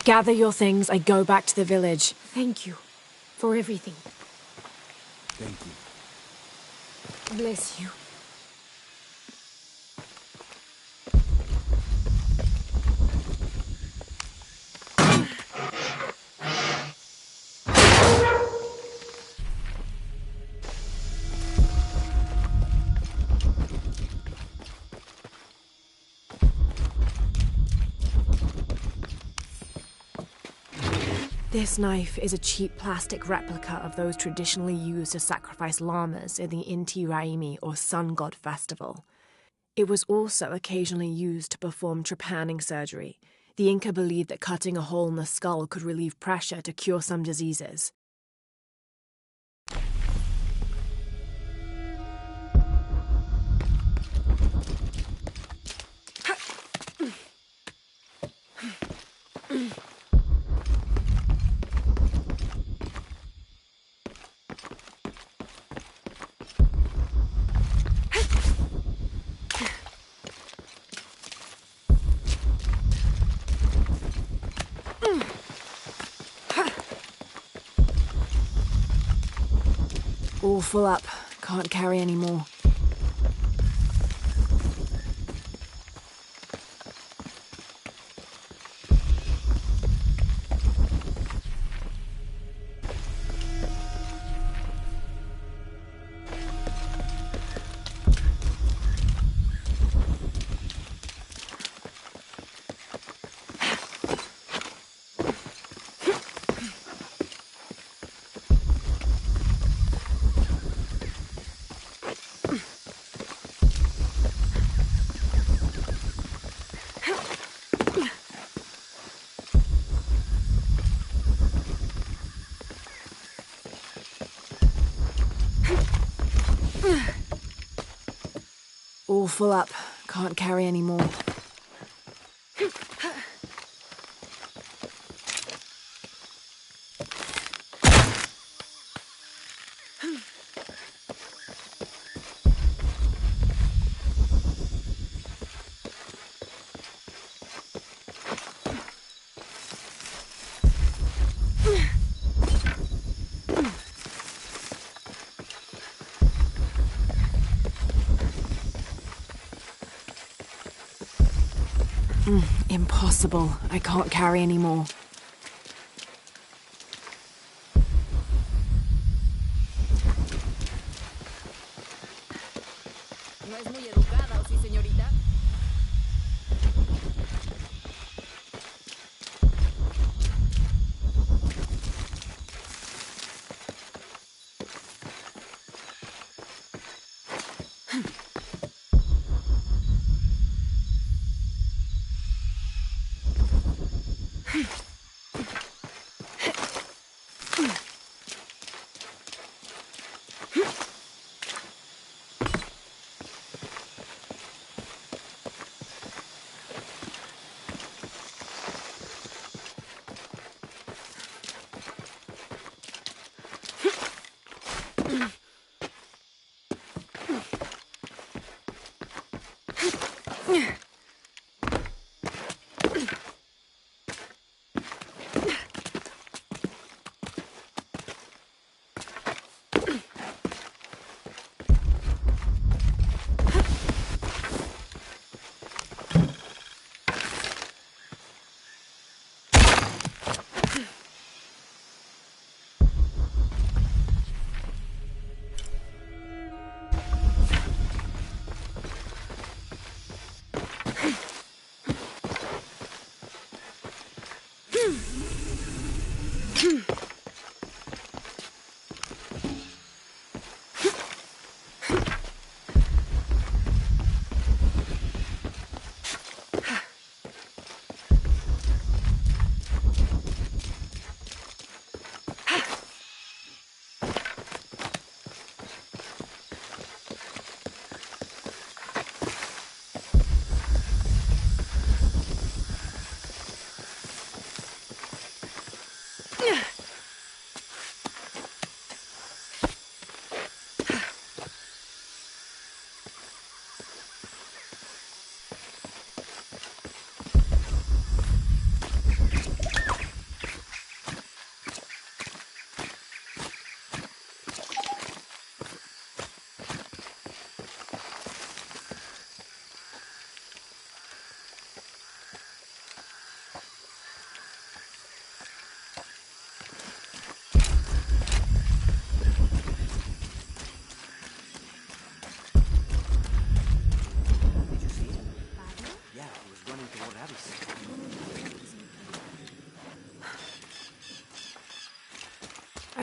Gather your things, I go back to the village. Thank you for everything. Thank you. Bless you. This knife is a cheap plastic replica of those traditionally used to sacrifice llamas in the Inti Raymi or Sun God Festival. It was also occasionally used to perform trepanning surgery. The Inca believed that cutting a hole in the skull could relieve pressure to cure some diseases. All full up. Can't carry any more. All full up. Can't carry any more. Impossible. I can't carry any more. No es muy educada, ¿o sí, señorita?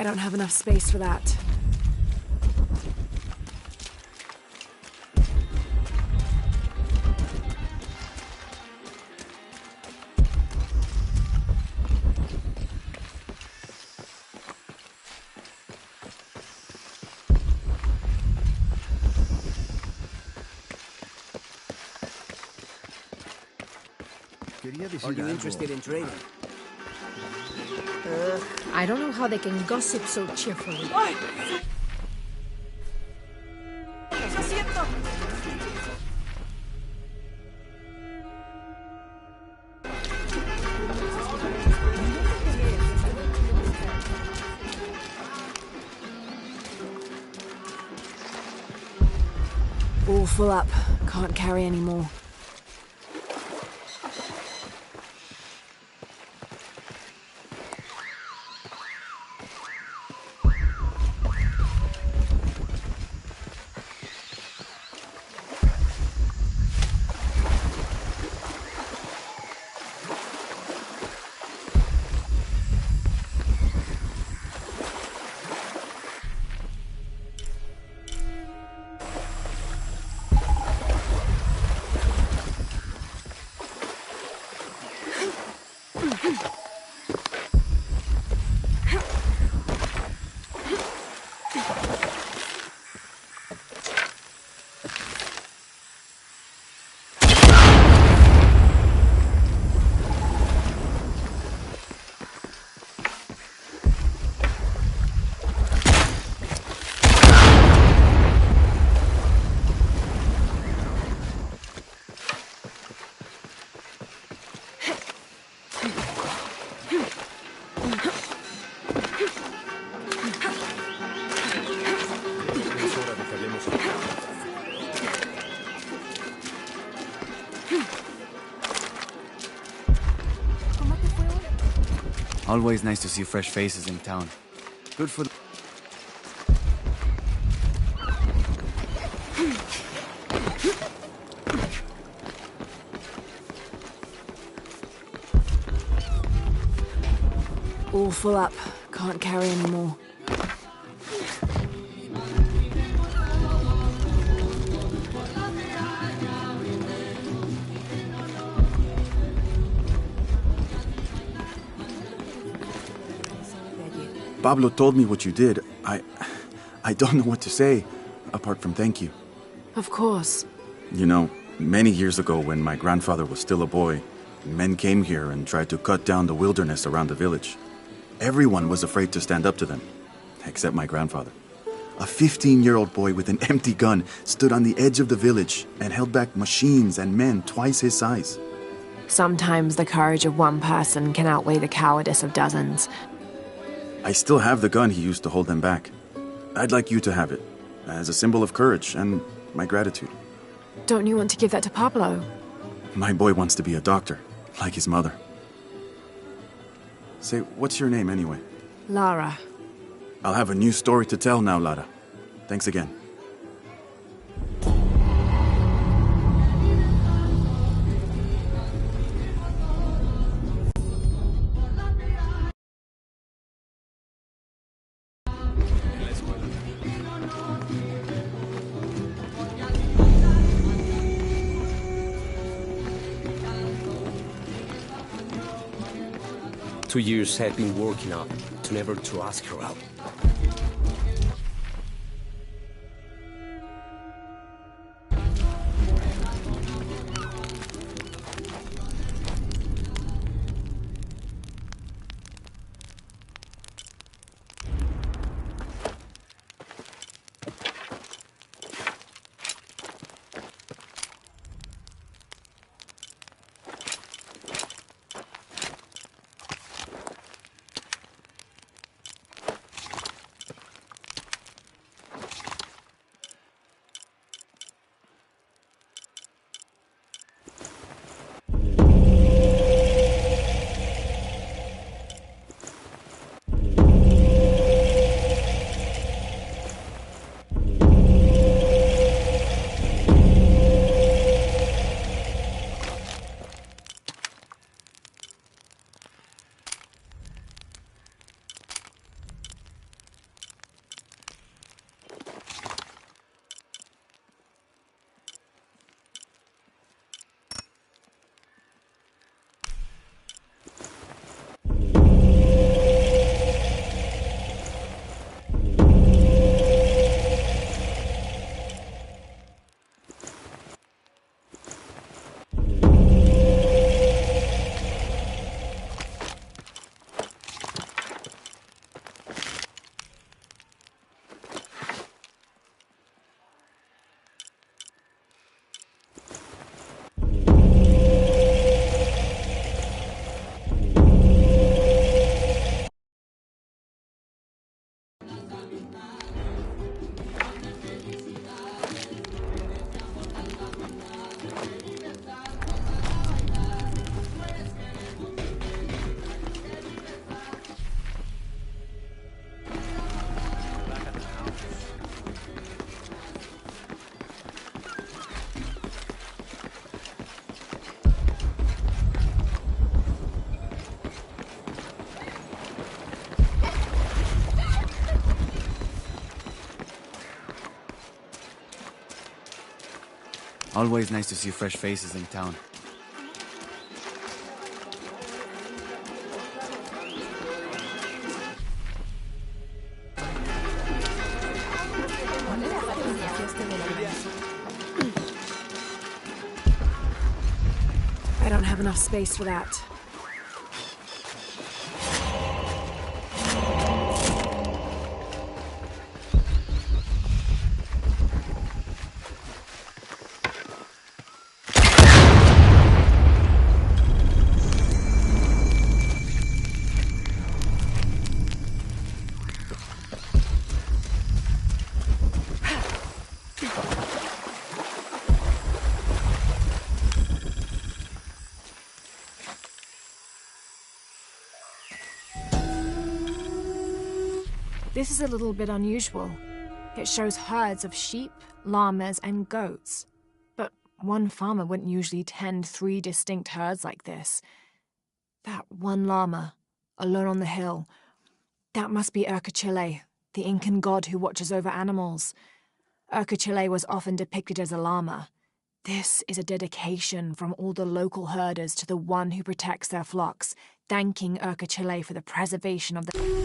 don't have enough space for that. Are you interested in trading? I don't know how they can gossip so cheerfully. All full up. Can't carry any more. Always nice to see fresh faces in town. Good for the... All full up. Can't carry any more. Pablo told me what you did. I don't know what to say, apart from thank you. Of course. You know, many years ago when my grandfather was still a boy, men came here and tried to cut down the wilderness around the village. Everyone was afraid to stand up to them, except my grandfather. A 15-year-old boy with an empty gun stood on the edge of the village and held back machines and men twice his size. Sometimes the courage of one person can outweigh the cowardice of dozens. I still have the gun he used to hold them back. I'd like you to have it, as a symbol of courage and my gratitude. Don't you want to give that to Pablo? My boy wants to be a doctor, like his mother. Say, what's your name anyway? Lara. I'll have a new story to tell now, Lara. Thanks again. Two years I've been working up to never to ask her out. Always nice to see fresh faces in town. I don't have enough space for that. This is a little bit unusual. It shows herds of sheep, llamas, and goats. But one farmer wouldn't usually tend 3 distinct herds like this. That one llama, alone on the hill, that must be Urkachile, the Incan god who watches over animals. Urkachile was often depicted as a llama. This is a dedication from all the local herders to the one who protects their flocks, thanking Urkachile for the preservation of the...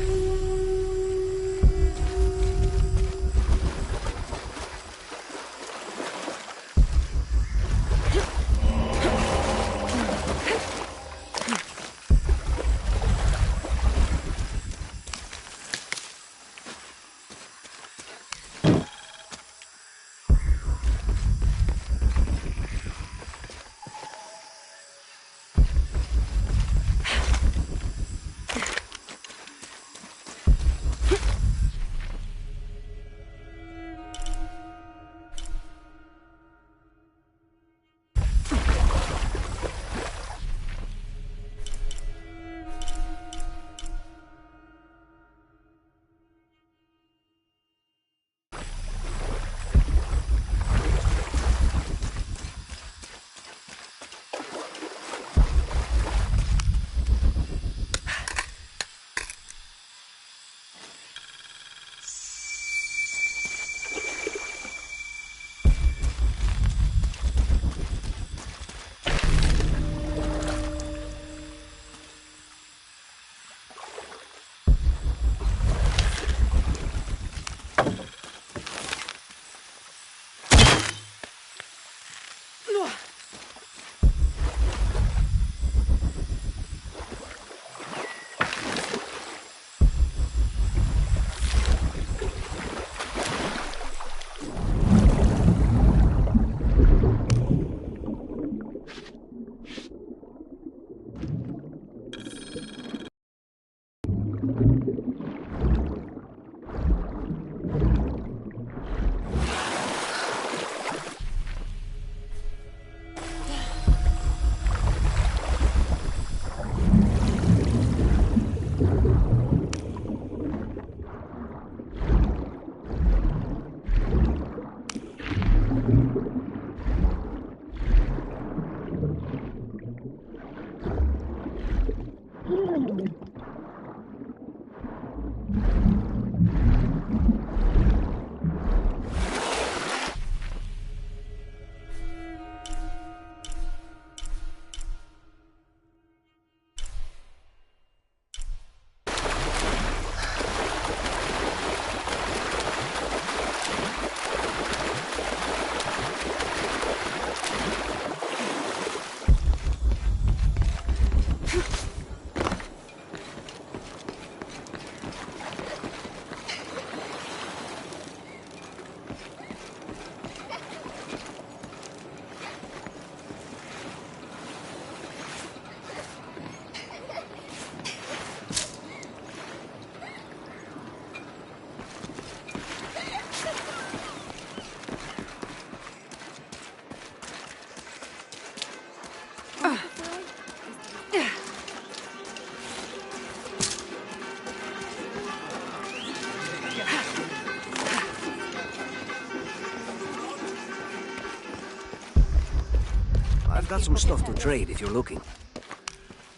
I've got some stuff to trade if you're looking.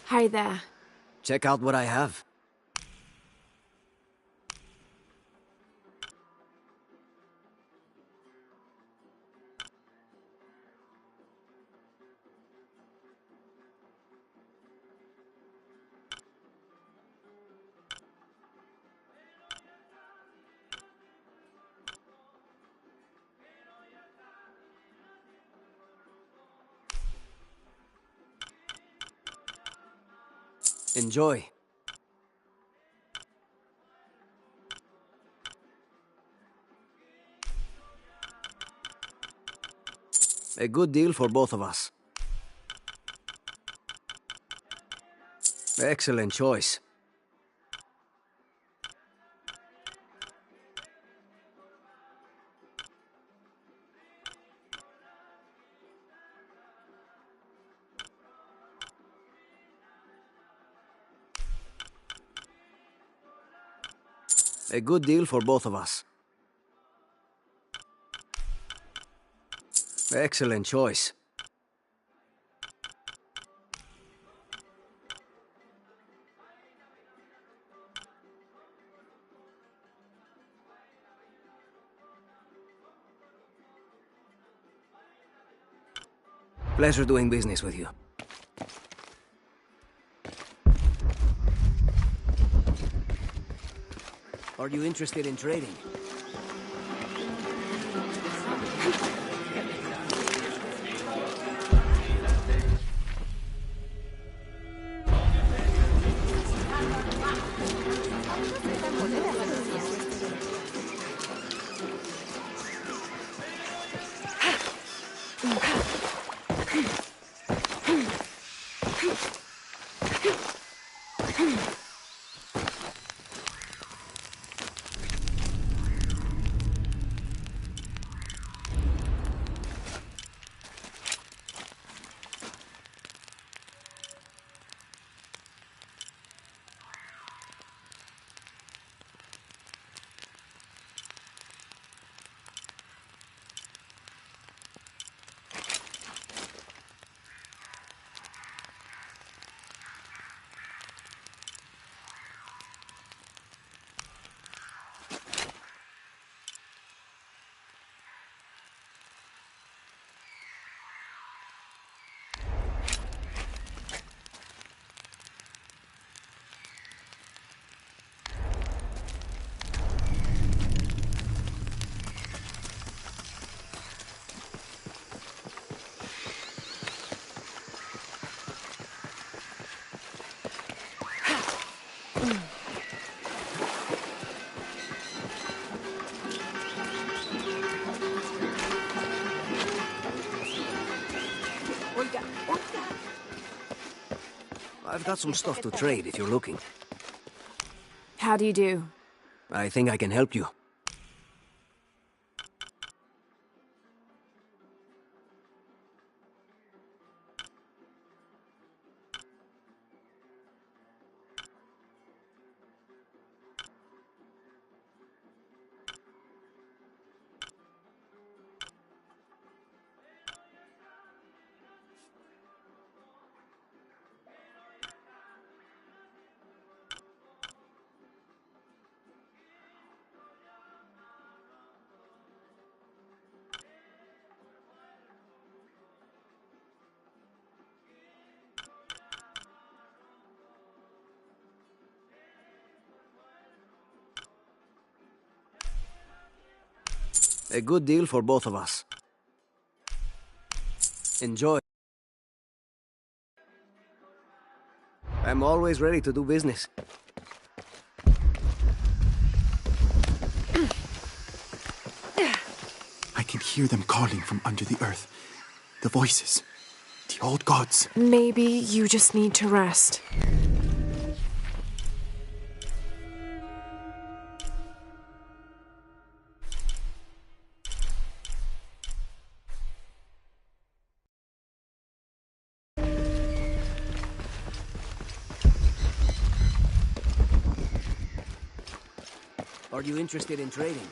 Hi there. Check out what I have. Enjoy. A good deal for both of us. Excellent choice. A good deal for both of us. Excellent choice. Pleasure doing business with you. Are you interested in trading? I've got some stuff to trade if you're looking. How do you do? I think I can help you. A good deal for both of us. Enjoy. I'm always ready to do business. I can hear them calling from under the earth. The voices. The old gods. Maybe you just need to rest. Are you interested in trading?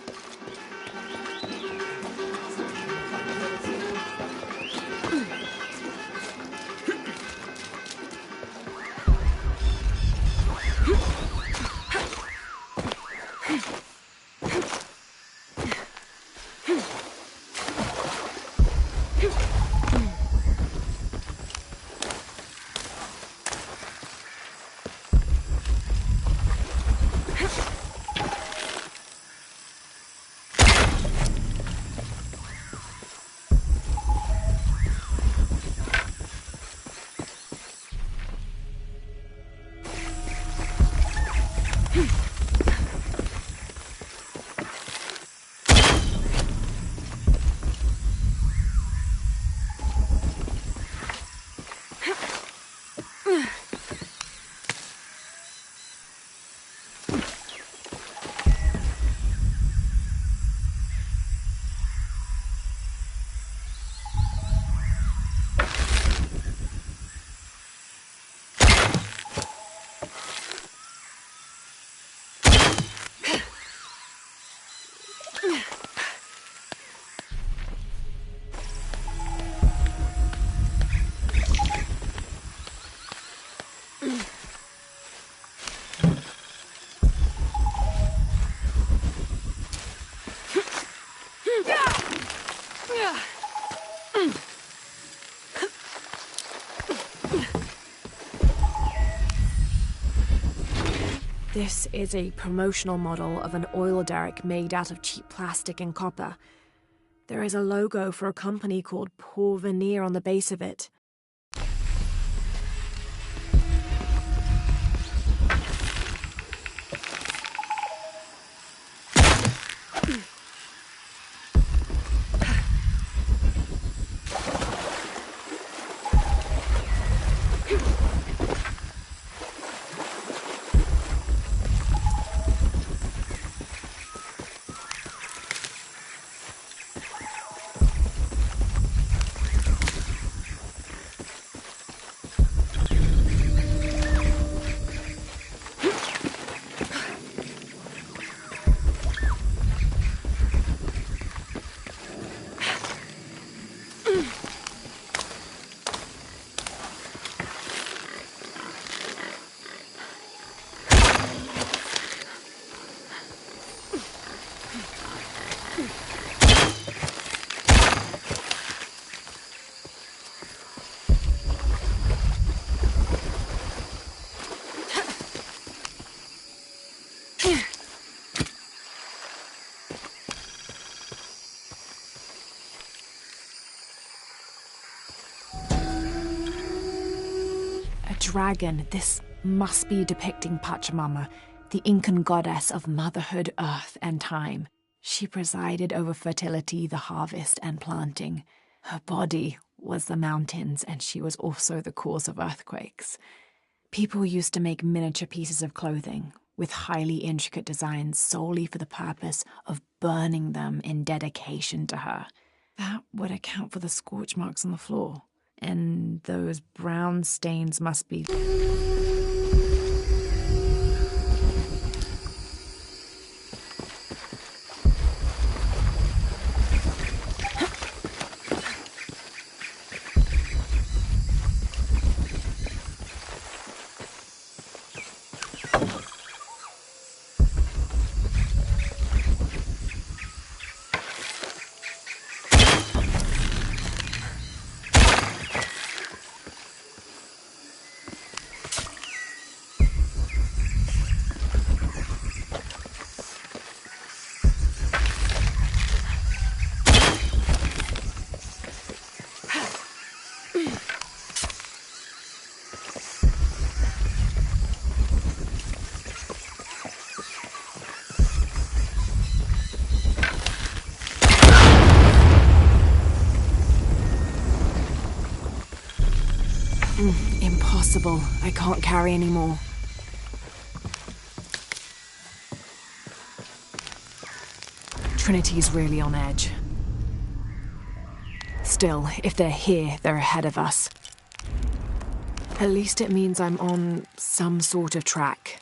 This is a promotional model of an oil derrick made out of cheap plastic and copper. There is a logo for a company called Porvenir on the base of it. Dragon. This must be depicting Pachamama, the Incan goddess of motherhood, earth, and time. She presided over fertility, the harvest, and planting. Her body was the mountains, and she was also the cause of earthquakes. People used to make miniature pieces of clothing with highly intricate designs solely for the purpose of burning them in dedication to her. That would account for the scorch marks on the floor. And those brown stains must be... Impossible. I can't carry anymore. Trinity's really on edge. Still, if they're here, they're ahead of us. At least it means I'm on some sort of track.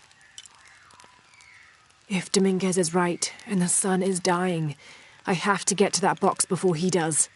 If Dominguez is right, and the sun is dying, I have to get to that box before he does.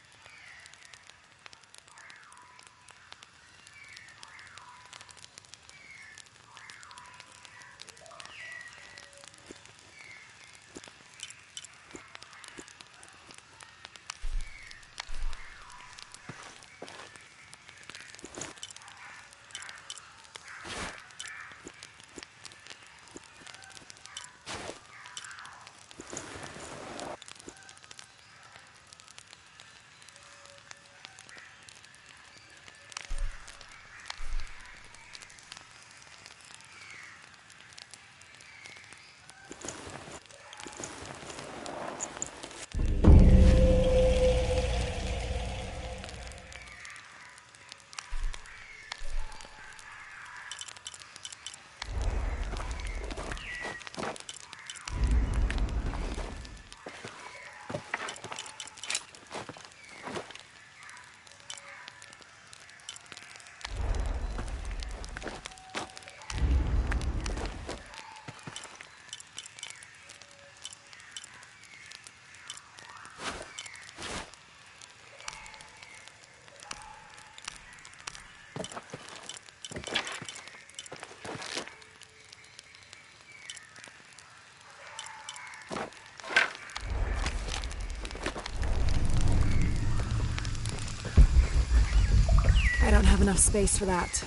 I don't have enough space for that.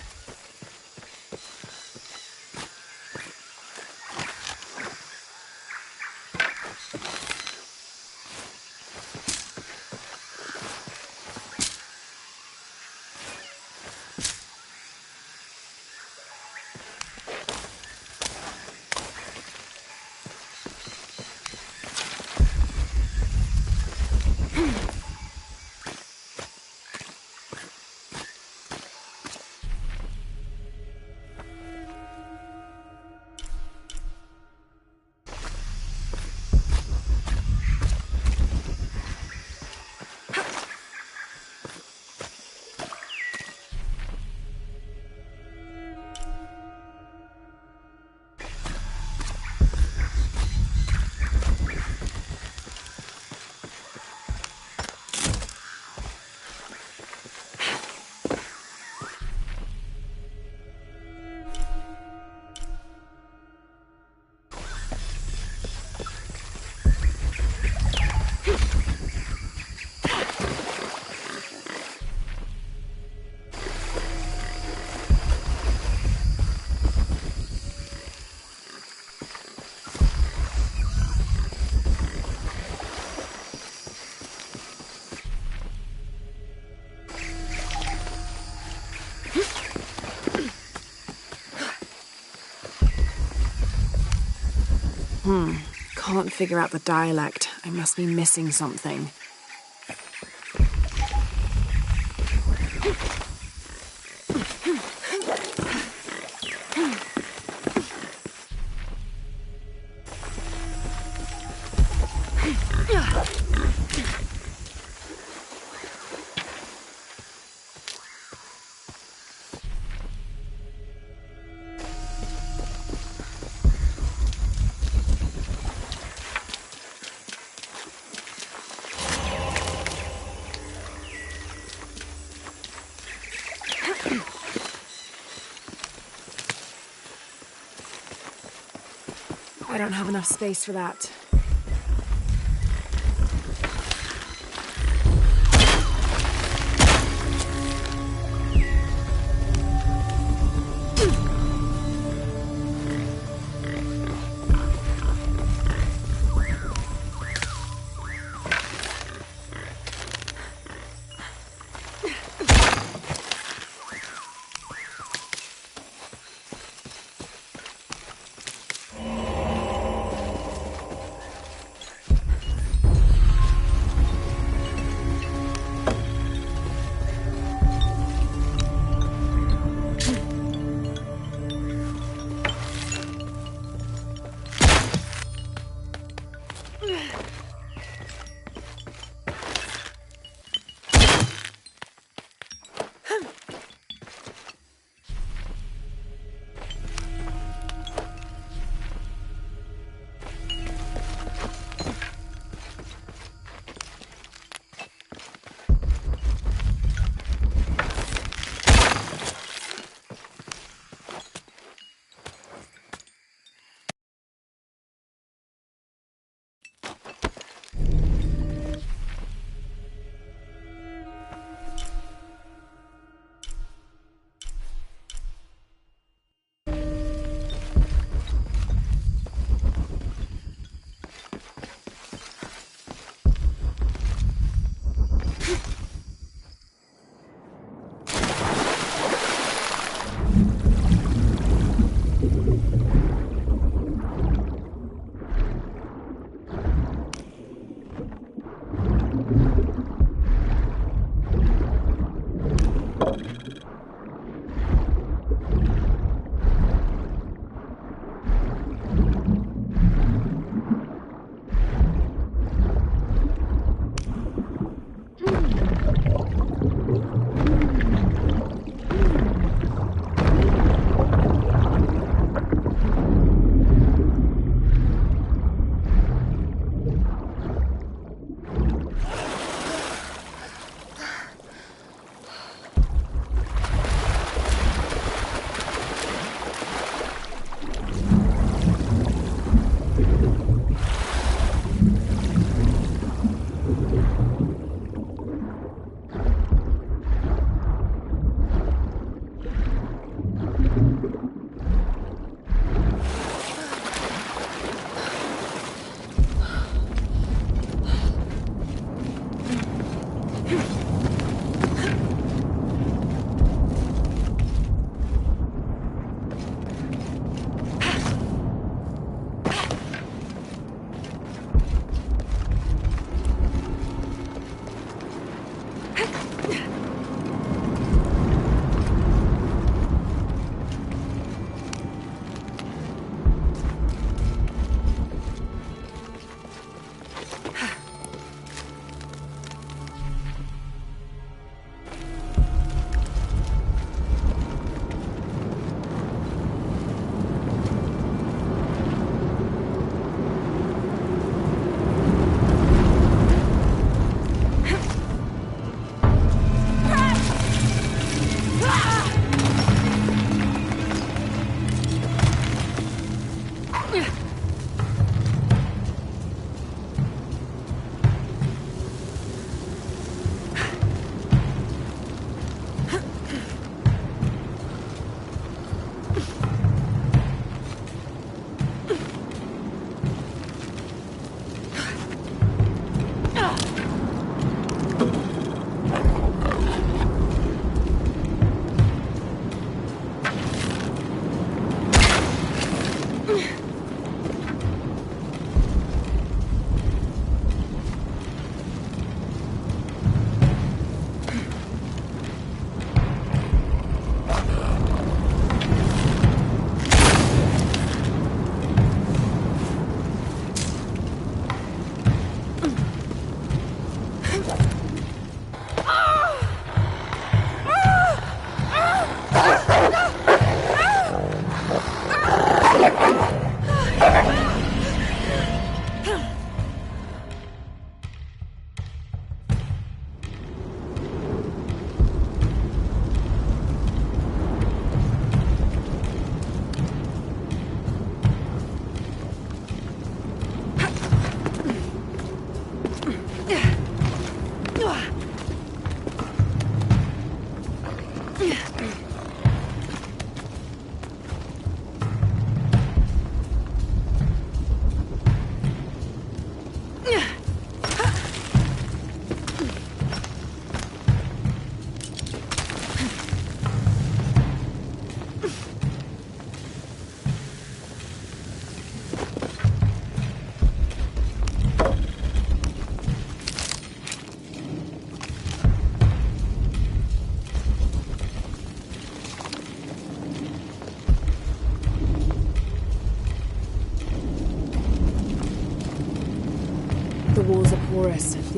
Can't figure out the dialect. I must be missing something. I don't have enough space for that.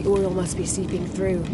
oil must be seeping through.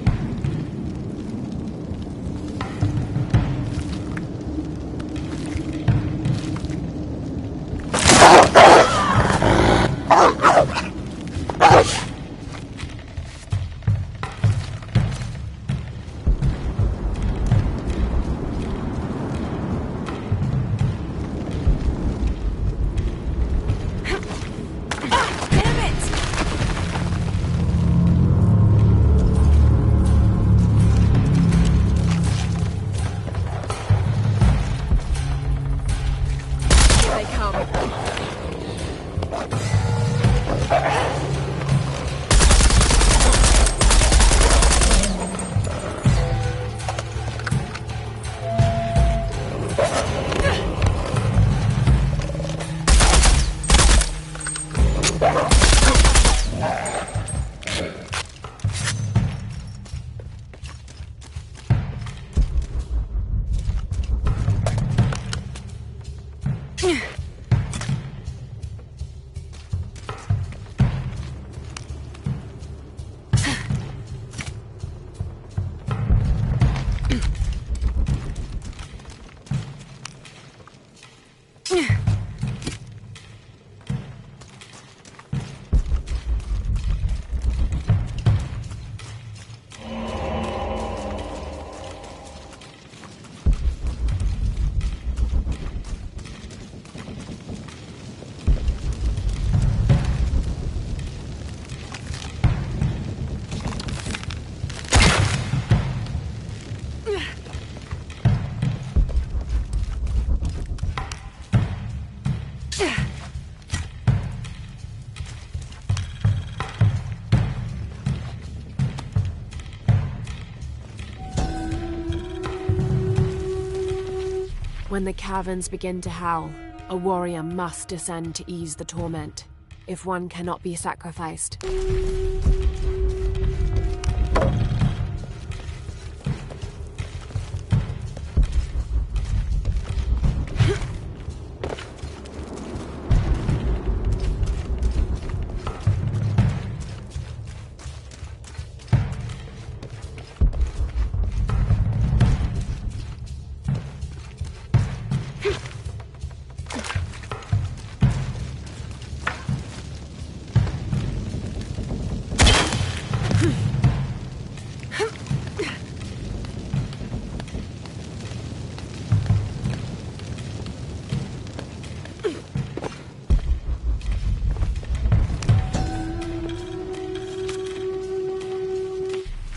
When the caverns begin to howl, a warrior must descend to ease the torment. If one cannot be sacrificed,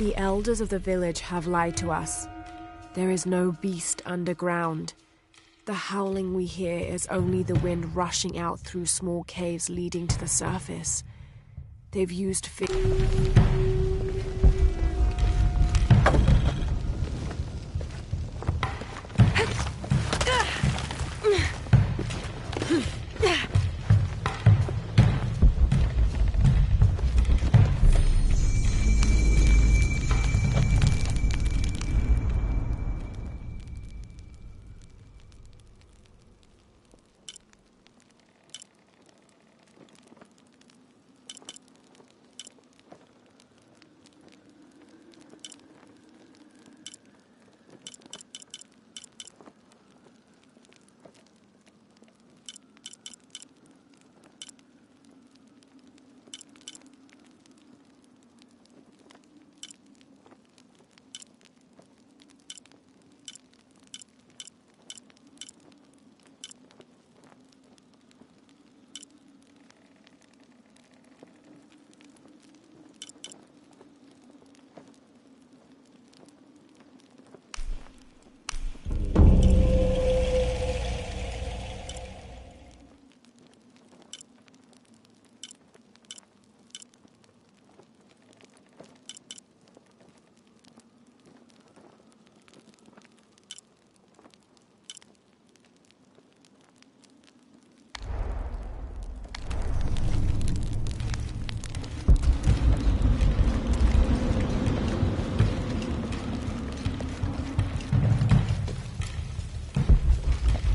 the elders of the village have lied to us. There is no beast underground. The howling we hear is only the wind rushing out through small caves leading to the surface. They've used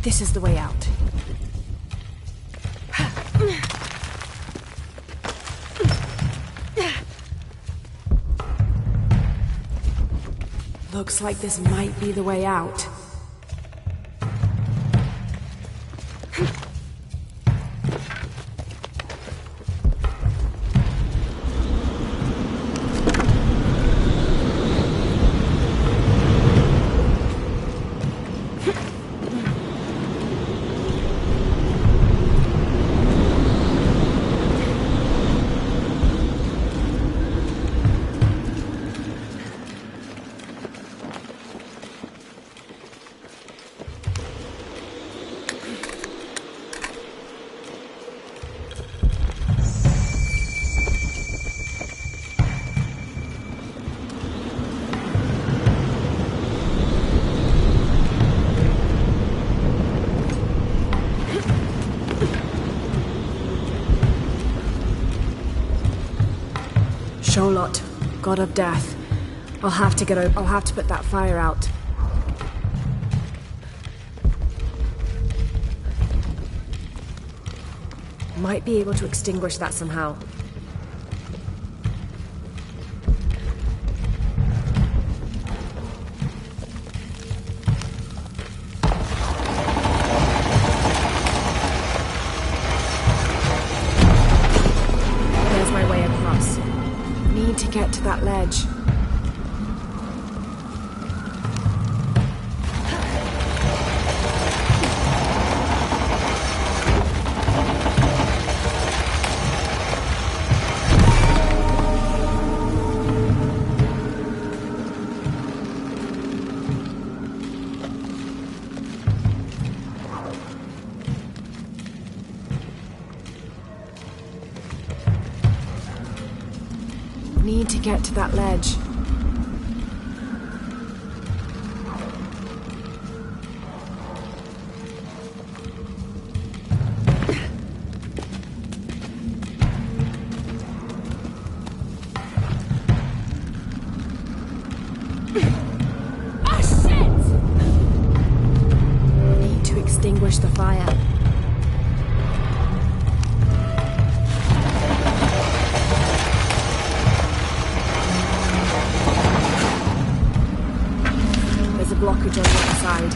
This is the way out. Looks like this might be the way out. Sholot, god of death. I'll have to put that fire out. Might be able to extinguish that somehow. There's my way across. Need to get to that ledge. Need to get to that ledge. Oh shit! Need to extinguish the fire. There's a blockage on the other side.